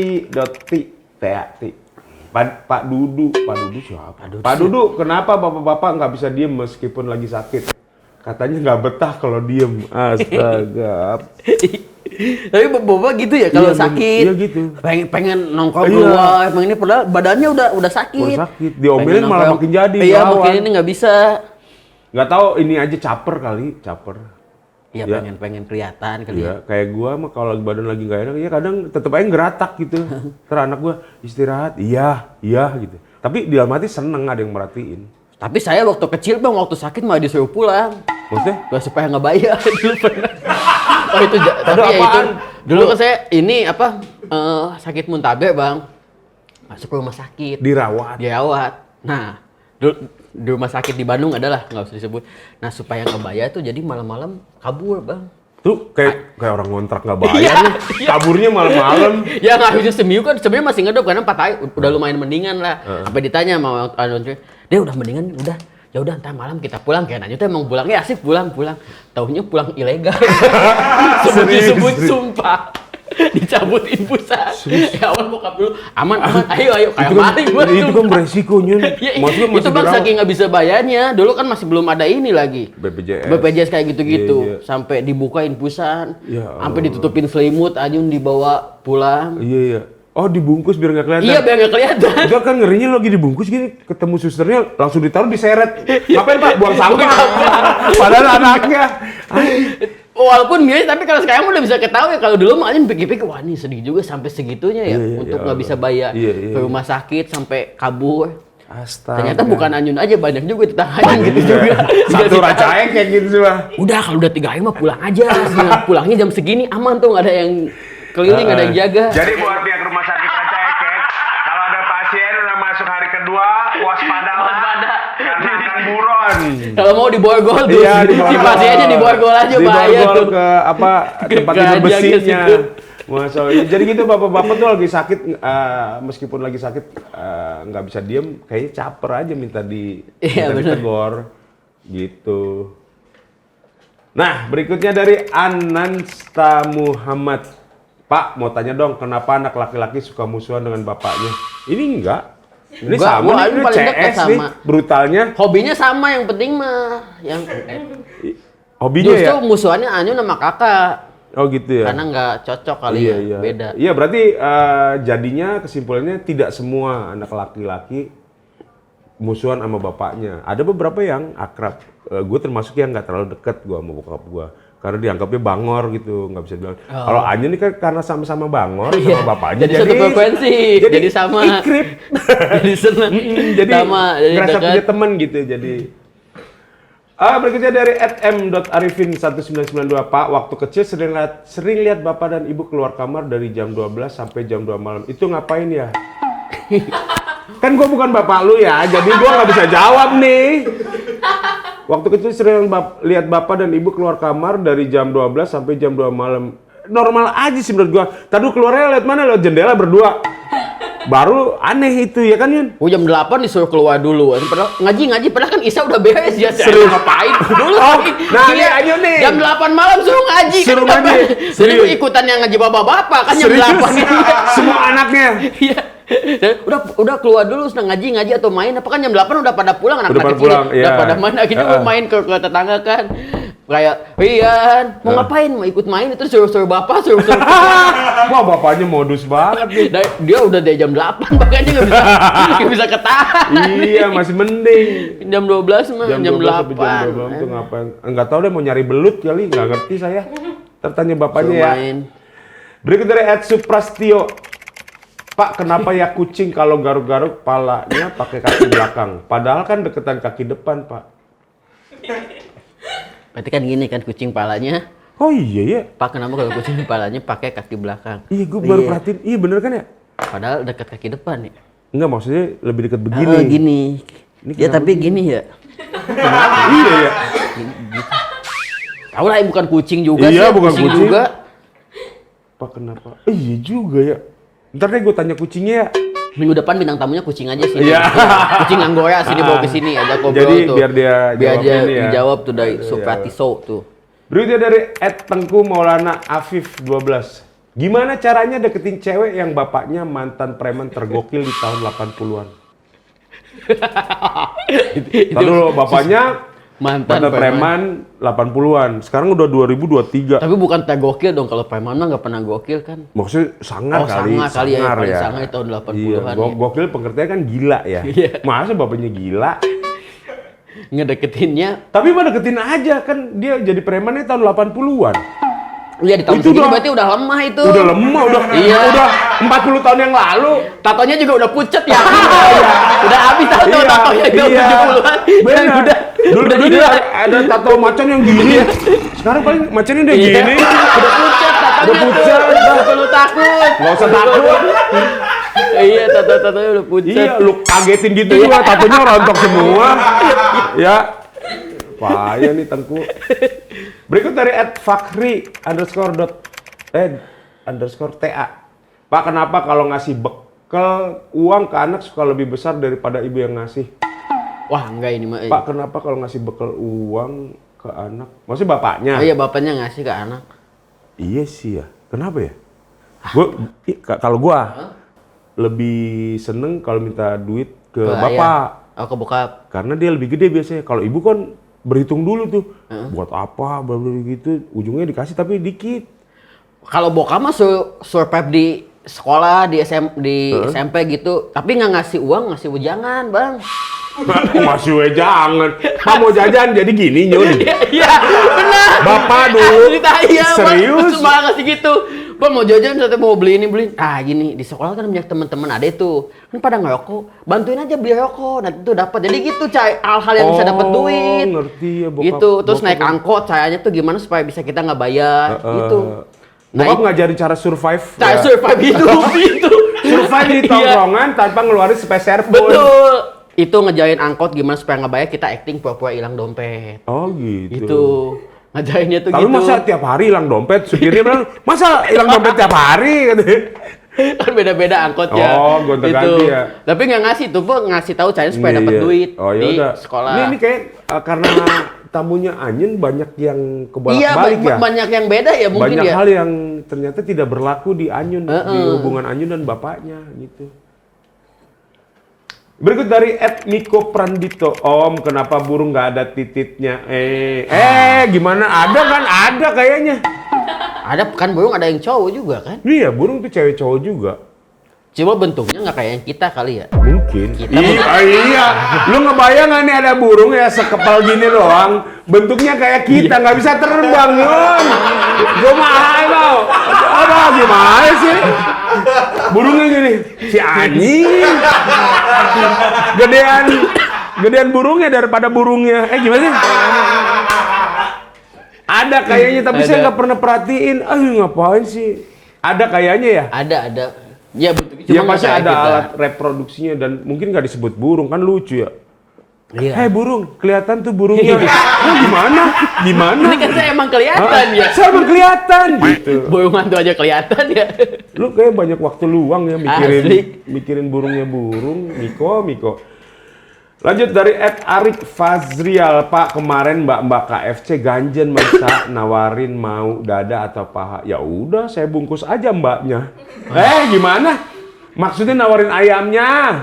Pak Dudu siapa? Pak Dudu, kenapa bapak-bapak nggak bisa diem meskipun lagi sakit? Katanya nggak betah kalau diem. Astaga. Tapi Bapak gitu ya kalau Iya, sakit. iya gitu. Pengen nongkrong Iya. keluar, emang ini padahal badannya udah sakit. Udah sakit. Diomelin Pengen malah nongkrong. makin jadi, Iya, lawan. mungkin ini nggak bisa. Nggak tahu ini aja caper kali, caper. Iya, Ya. pengen kelihatan kali ya. Iya, kayak gua mah kalau badan lagi nggak enak, ya kadang tetep aja ngeratak gitu. Terus anak gua istirahat, iya gitu. Tapi di dalam hati seneng ada yang merhatiin. Tapi saya waktu kecil Bang, waktu sakit malah disuruh pulang. Maksudnya? Gak supaya nggak bayar dulu pernah. Oh itu tapi Aduh, ya itu apaan? dulu kan saya ini apa sakit muntaber Bang. Masuk ke rumah sakit. Dirawat. Nah, di rumah sakit di Bandung adalah nggak usah disebut. Nah supaya nggak bayar tuh jadi malam-malam kabur Bang. Tuh kayak orang ngontrak nggak bayar Iya, nih. iya. Kaburnya malam-malam. Ya nggak harusnya seminggu kan sebenarnya masih ngedop karena 4 hari udah lumayan mendingan lah. Sampai ditanya sama dia udah mendingan udah. Ya udah ntar malam kita pulang kayak nanya tuh emang pulangnya asik pulang. Taunya pulang ilegal. Sebut sumpah. Dicabut infusan. Ya Allah bokap dulu aman ayo kayak mari gua. Itu kan beresikonya. Ya, Maksudnya masih itu Bang dirawat. saking nggak bisa bayarnya. Dulu kan masih belum ada ini lagi. BPJS kayak gitu-gitu. Iya, iya. Sampai dibuka infusan. Ya Sampai ditutupin selimut Ajun dibawa pulang. Iya. Oh dibungkus biar nggak kelihatan. Iya biar nggak kelihatan. Itu kan ngerinya lagi dibungkus gini, ketemu susternya langsung ditaruh diseret. Ngapain Pak? Buang sampah. Padahal anaknya. Walaupun mirip tapi kalau sekarang udah bisa ketahui. Kalau dulu mah Ajun pikir-pikir wah ini sedih juga sampai segitunya ya Iya, untuk ya nggak bisa bayar Iya. ke rumah sakit sampai kabur. Astaga. Ternyata bukan Anyun aja banyak juga tetangganya gitu juga. Satu Dikasih racaeng kayak gitu semua. udah kalau udah 3 hari mah pulang aja. Pulangnya jam segini aman tuh nggak ada yang keliling nggak ada yang jaga. Jadi buat pihak rumah sakit Racaekek, kalau ada pasien udah masuk hari kedua, waspada. Karena akan buron. Kalau mau diborgol tuh, Iya, si pasiennya diborgol aja bahaya Diborgol tuh. ke apa tempat Ke tidur keranjang ke besinya. situ. Masa jadi gitu bapak-bapak tuh lagi sakit, meskipun lagi sakit nggak bisa diem, kayaknya caper aja minta Iya, bener. ditegur gitu. Nah berikutnya dari Anansta Muhammad. Pak mau tanya dong kenapa anak laki-laki suka musuhan dengan bapaknya? Ini enggak. Ini Gua sama nih, Anyun ini paling dekat CS nih, sama. brutalnya. Hobinya sama, yang penting mah yang Hobinya justru ya? musuhannya Anyun sama kakak. Oh gitu ya? Karena nggak cocok kali Iya, ya, iya. beda. Iya berarti jadinya kesimpulannya tidak semua anak laki-laki musuhan sama bapaknya. Ada beberapa yang akrab. Gue termasuk yang nggak terlalu dekat gue sama bokap gue. Karena dianggapnya bangor gitu, nggak bisa bilang. Kalau Anyun ini kan karena sama-sama bangor sama bapaknya, Jadi satu frekuensi, jadi sama. ikrip. Jadi senang. Jadi Sama, jadi ngerasa dekat. punya teman gitu. Jadi berikutnya dari @m.arifin1992, Pak, waktu kecil sering lihat bapak dan ibu keluar kamar dari jam 12 sampai jam 2 malam. Itu ngapain ya? Kan gua bukan bapak lu ya, jadi gua nggak bisa jawab nih. Waktu kecil sering lihat bapak dan ibu keluar kamar dari jam 12 sampai jam 2 malam. Normal aja sih menurut gua. Tadi keluarnya lihat mana? Lihat jendela berdua. Baru aneh itu ya kan Yun? Jam 8 disuruh keluar dulu. Padahal ngaji, padahal kan Isya udah beres ya. Serius? Ngapain dulu? Oh, nah ini Iya, Anyun nih. Jam 8 malam suruh ngaji. Suruh kan ngaji. Jadi Serius? gua ikutan yang ngaji bapak-bapak kan jam Serius? 8. Semua anaknya. Iya. Udah keluar dulu sedang ngaji atau main apa kan jam 8 udah pada pulang Udah anak-anak pada kecil. pulang, iya. Udah pada main akhirnya mau main ke tetangga kan. Kayak, "Rian, mau ngapain? Mau ikut main?" Itu suruh bapak, suruh Wah bapaknya modus banget nih. dia udah dari jam 8 makanya nggak bisa ketahan. Iya masih mending. Jam 12 mah jam 12 sampai 8. jam 12 tuh ngapain? Enggak tahu deh mau nyari belut kali, nggak ngerti saya. Tertanya bapaknya Suruh ya. main. Berikut dari @suprastio. Pak, kenapa ya kucing kalau garuk-garuk palanya pakai kaki belakang? Padahal kan deketan kaki depan, Pak. Berarti kan gini kan kucing palanya. Oh iya ya. Pak, kenapa kalau kucing palanya pakai kaki belakang? Iya, gue baru perhatiin. Iya bener kan ya? Padahal dekat kaki depan ya. Enggak, maksudnya lebih dekat begini. Gini. Ini Ya kenapa tapi gini ya. Iya ya. Tahu lah bukan kucing juga Iya, sih, bukan kucing. juga. Pak, kenapa? Iya juga ya. Ntar deh gue tanya kucingnya ya. Minggu depan bintang tamunya kucing aja sini. Iya. Kucing Anggora sini bawa ke sini ada ngobrol Jadi tuh. biar dia jawab dia ini ya. dijawab tuh dari Supratiso tuh. Berikutnya dari @tengku Maulana Afif 12. Gimana caranya deketin cewek yang bapaknya mantan preman tergokil di tahun 80-an? Tadi dulu bapaknya mantan preman 80-an. Sekarang udah 2023. Tapi bukan tergokil dong, kalau preman mah nggak pernah gokil kan. Maksudnya sangar kali. sangar kali ya, paling ya. sangar di tahun 80-an Iya, ya. gokil pengertiannya kan gila ya. Iya. Masa bapaknya gila? Ngedeketinnya. Tapi mah deketin aja kan dia jadi premannya tahun 80-an. Iya di tahun Itu segini udah- berarti udah lemah itu. Udah lemah, Iya. udah 40 tahun yang lalu. Tatonya juga udah pucet ya. Udah habis tato Iya, tatonya udah iya. 70-an. Bener. Dulu udah dia hilang. ada tato macan yang gini. Sekarang paling macannya udah Iya. gini. Udah pucet tatonya Udah pucet. tuh. Nggak perlu takut. Nggak usah takut. Iya, tatonya udah pucet. Iya, lu kagetin gitu juga, tatonya rontok semua. Ya. Payah nih Tengku. Berikut dari @fakri_TA. Pak, kenapa kalau ngasih bekal uang ke anak suka lebih besar daripada ibu yang ngasih? Wah, enggak ini mah. Pak, kenapa kalau ngasih bekal uang ke anak? Maksudnya bapaknya? Oh iya, bapaknya ngasih ke anak. Iya sih ya. Kenapa ya? Kalau gua lebih seneng kalau minta duit ke bapak. Ayah. Oh, ke bokap. Karena dia lebih gede biasanya. Kalau ibu kan berhitung dulu tuh. Buat apa, baru gitu. Ujungnya dikasih tapi dikit. Kalau bokap mah survive di sekolah, di SMP gitu. Tapi nggak ngasih uang, ngasih wejangan, Bang. Masih jangan. Pak mau jajan jadi gini Nyun. Iya, benar. Bapak dulu. Iya, Serius? Terus malah ngasih gitu. Bang mau jajan, saya mau beli ini, beli. Ah gini, di sekolah kan banyak teman-teman ada itu. Kan pada ngerokok. Bantuin aja beli rokok. Nanti tuh dapat. Jadi gitu, Cai. Hal-hal yang bisa dapat duit. Ngerti ya bokap. Gitu. Terus bokap naik angkot, caranya tuh gimana supaya bisa kita nggak bayar. Gitu. Bokap ngajarin cara survive. Cara ya. survive hidup gitu. Survive di tongkrongan tanpa ngeluarin sepeser pun. Betul. Itu ngejain angkot gimana supaya nggak bayar, kita acting pura-pura hilang dompet. Oh gitu. Gitu. Ngajainnya tuh Tapi gitu. masa tiap hari hilang dompet? Supirnya bilang, masa hilang dompet tiap hari? Kan beda-beda angkotnya. Oh, gonta-ganti ya. Tapi nggak ngasih tuh, Bu, ngasih tahu caranya supaya dapat duit Oh, di yaudah. sekolah. Ini kayak karena tamunya Anyun banyak yang Iya, kebolak-balik ya. banyak yang beda ya mungkin Banyak ya. hal yang ternyata tidak berlaku di Anyun, di hubungan Anyun dan bapaknya gitu. Berikut dari @Miko Prandito. Om, kenapa burung nggak ada tititnya? Gimana? Ada kan? Ada kayaknya. Ada kan burung ada yang cowok juga kan? Iya, burung tuh cewek cowok juga. Cuma bentuknya nggak kayak yang kita kali ya. Mungkin. Kita Iya. Lu ngebayang nggak nih ada burung ya sekepal gini doang, bentuknya kayak kita, nggak bisa terbang, Yun. Gue mahal tau. Apa gimana sih? Burungnya gini, si anjing. Gedean burungnya daripada burungnya. Gimana sih? Ada kayaknya, tapi saya nggak pernah perhatiin. Ngapain sih? Ada kayaknya ya? Ada. Ya bentuknya Ya cuma pasti nggak kayak ada kita. alat reproduksinya dan mungkin nggak disebut burung, kan lucu ya. Iya. Hei burung, kelihatan tuh burungnya. Gimana? Ini kan saya emang kelihatan ya. Saya emang kelihatan gitu. Burung hantu aja kelihatan ya. Lu kayak banyak waktu luang ya Asli. mikirin burungnya burung. Miko. Lanjut dari @Arik Fazrial. Pak, kemarin mbak KFC ganjen masa nawarin mau dada atau paha. Ya udah, saya bungkus aja mbaknya. Gimana? Maksudnya nawarin ayamnya?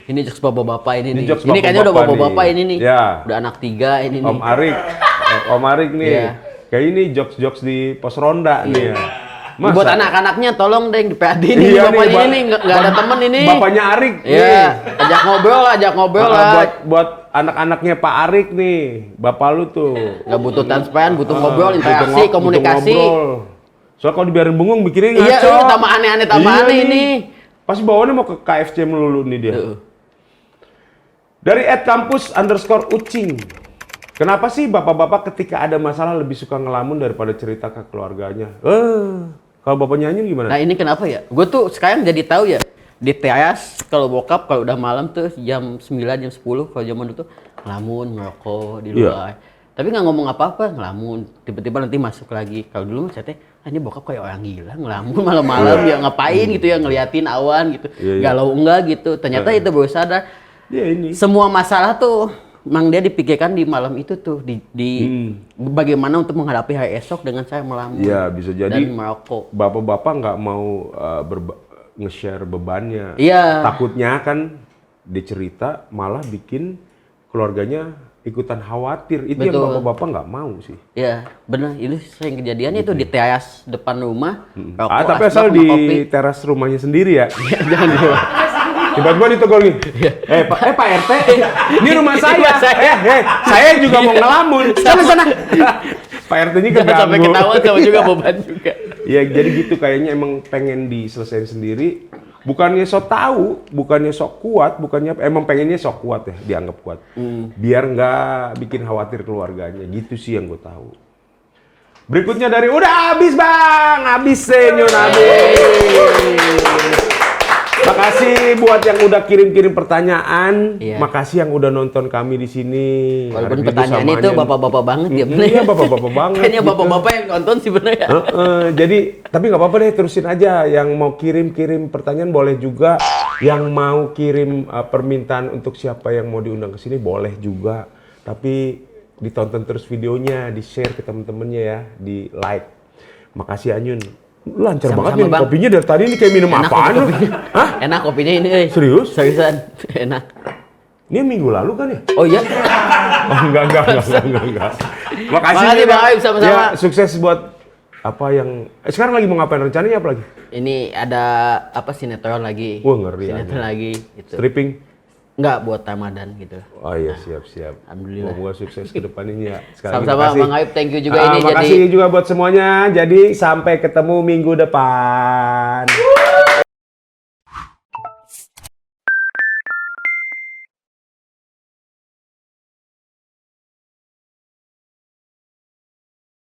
Ini jokes bapak-bapak ini nih. jokes Ini kayaknya udah bapak-bapak bapak-bapak nih. ini nih. Ya. Udah anak 3 ini nih. Om Arik nih. Iya. Kayak ini jokes di pos ronda nih ya. Masa? Buat anak-anaknya tolong deh di PAD ini Iya bapaknya nih, ini nggak ada temen ini. Bapaknya Arik. Iya, ajak ngobrol lah. Buat anak-anaknya Pak Arik nih, bapak lu tuh. Nggak butuh transparan, butuh ngobrol, interaksi, Butuh komunikasi. ngobrol. Soalnya kalau dibiarin bengong bikinnya Iya, ngaco. tambah aneh-aneh, Iya ini. Pasti bawaannya mau ke KFC melulu nih dia. Dari @kampus_ucing. Kenapa sih bapak-bapak ketika ada masalah lebih suka ngelamun daripada cerita ke keluarganya? Kalau bapak nyanyi gimana? Nah ini kenapa ya? Gue tuh sekarang jadi tahu ya, di teras kalau bokap kalau udah malam tuh jam 9, jam 10 kalau zaman dulu tuh ngelamun, ngerokok di luar. Tapi nggak ngomong apa-apa, ngelamun. Tiba-tiba nanti masuk lagi. Kalau dulu saya ini bokap kayak orang gila, ngelamun malam-malam ya ngapain gitu ya, ngeliatin awan gitu. Galau enggak gitu. Ternyata itu baru sadar. Ini. Semua masalah tuh Mang dia dipikirkan di malam itu tuh bagaimana untuk menghadapi hari esok dengan saya melamun. Iya, bisa jadi dan merokok. Bapak-bapak nggak mau nge-share bebannya. Iya. Takutnya kan dicerita malah bikin keluarganya ikutan khawatir. Itu Betul. yang bapak-bapak nggak mau sih. Iya, benar. Itu sering kejadiannya itu di teras depan rumah. Rokok, Tapi asbak asal sama di kopi. teras rumahnya sendiri ya. Jangan dulu. Tiba-tiba ditegur nih. Pak RT, ini rumah saya. Rumah saya. Saya juga mau ngelamun. Sana. Pak RT-nya Jangan sampai keganggu. ketahuan sama juga beban juga. Ya jadi gitu, kayaknya emang pengen diselesain sendiri. Bukannya sok tahu, bukannya sok kuat, bukannya emang pengennya sok kuat ya, dianggap kuat. Biar nggak bikin khawatir keluarganya. Gitu sih yang gue tahu. Berikutnya dari udah habis bang, habis senyum habis. Makasih buat yang udah kirim-kirim pertanyaan. Iya. Makasih yang udah nonton kami di sini. Walaupun Hari Minggu pertanyaan sama itu Anyan. bapak-bapak banget ya bener. Iya, bapak-bapak banget. Kayaknya gitu. bapak-bapak yang nonton sih bener ya. Jadi, tapi nggak apa-apa deh, terusin aja. Yang mau kirim-kirim pertanyaan boleh juga. Yang mau kirim permintaan untuk siapa yang mau diundang ke sini boleh juga. Tapi ditonton terus videonya, di-share ke temen-temennya ya, di like. Makasih Anyun. Lancar Sama-sama, banget nih Bang. kopinya dari tadi ini kayak minum Enak apaan lu? kopinya. Hah? Enak kopinya ini. Serius? Seriusan. Enak. Ini minggu lalu kan ya? Oh iya? Oh enggak. Makasih Makasih, ya, Bang Aib, sama-sama. Ya, sukses buat apa yang sekarang lagi mau ngapain, rencananya apa lagi? Ini ada apa sinetron lagi. Wah, ngeri Sinetron aja. lagi gitu. Stripping? Enggak buat Ramadan gitu. Oh iya, siap. Alhamdulillah. Moga sukses ke depan ini ya. Sekali lagi Sama-sama makasih. Bang Aib, thank you juga ini Makasih juga buat semuanya. Jadi sampai ketemu minggu depan.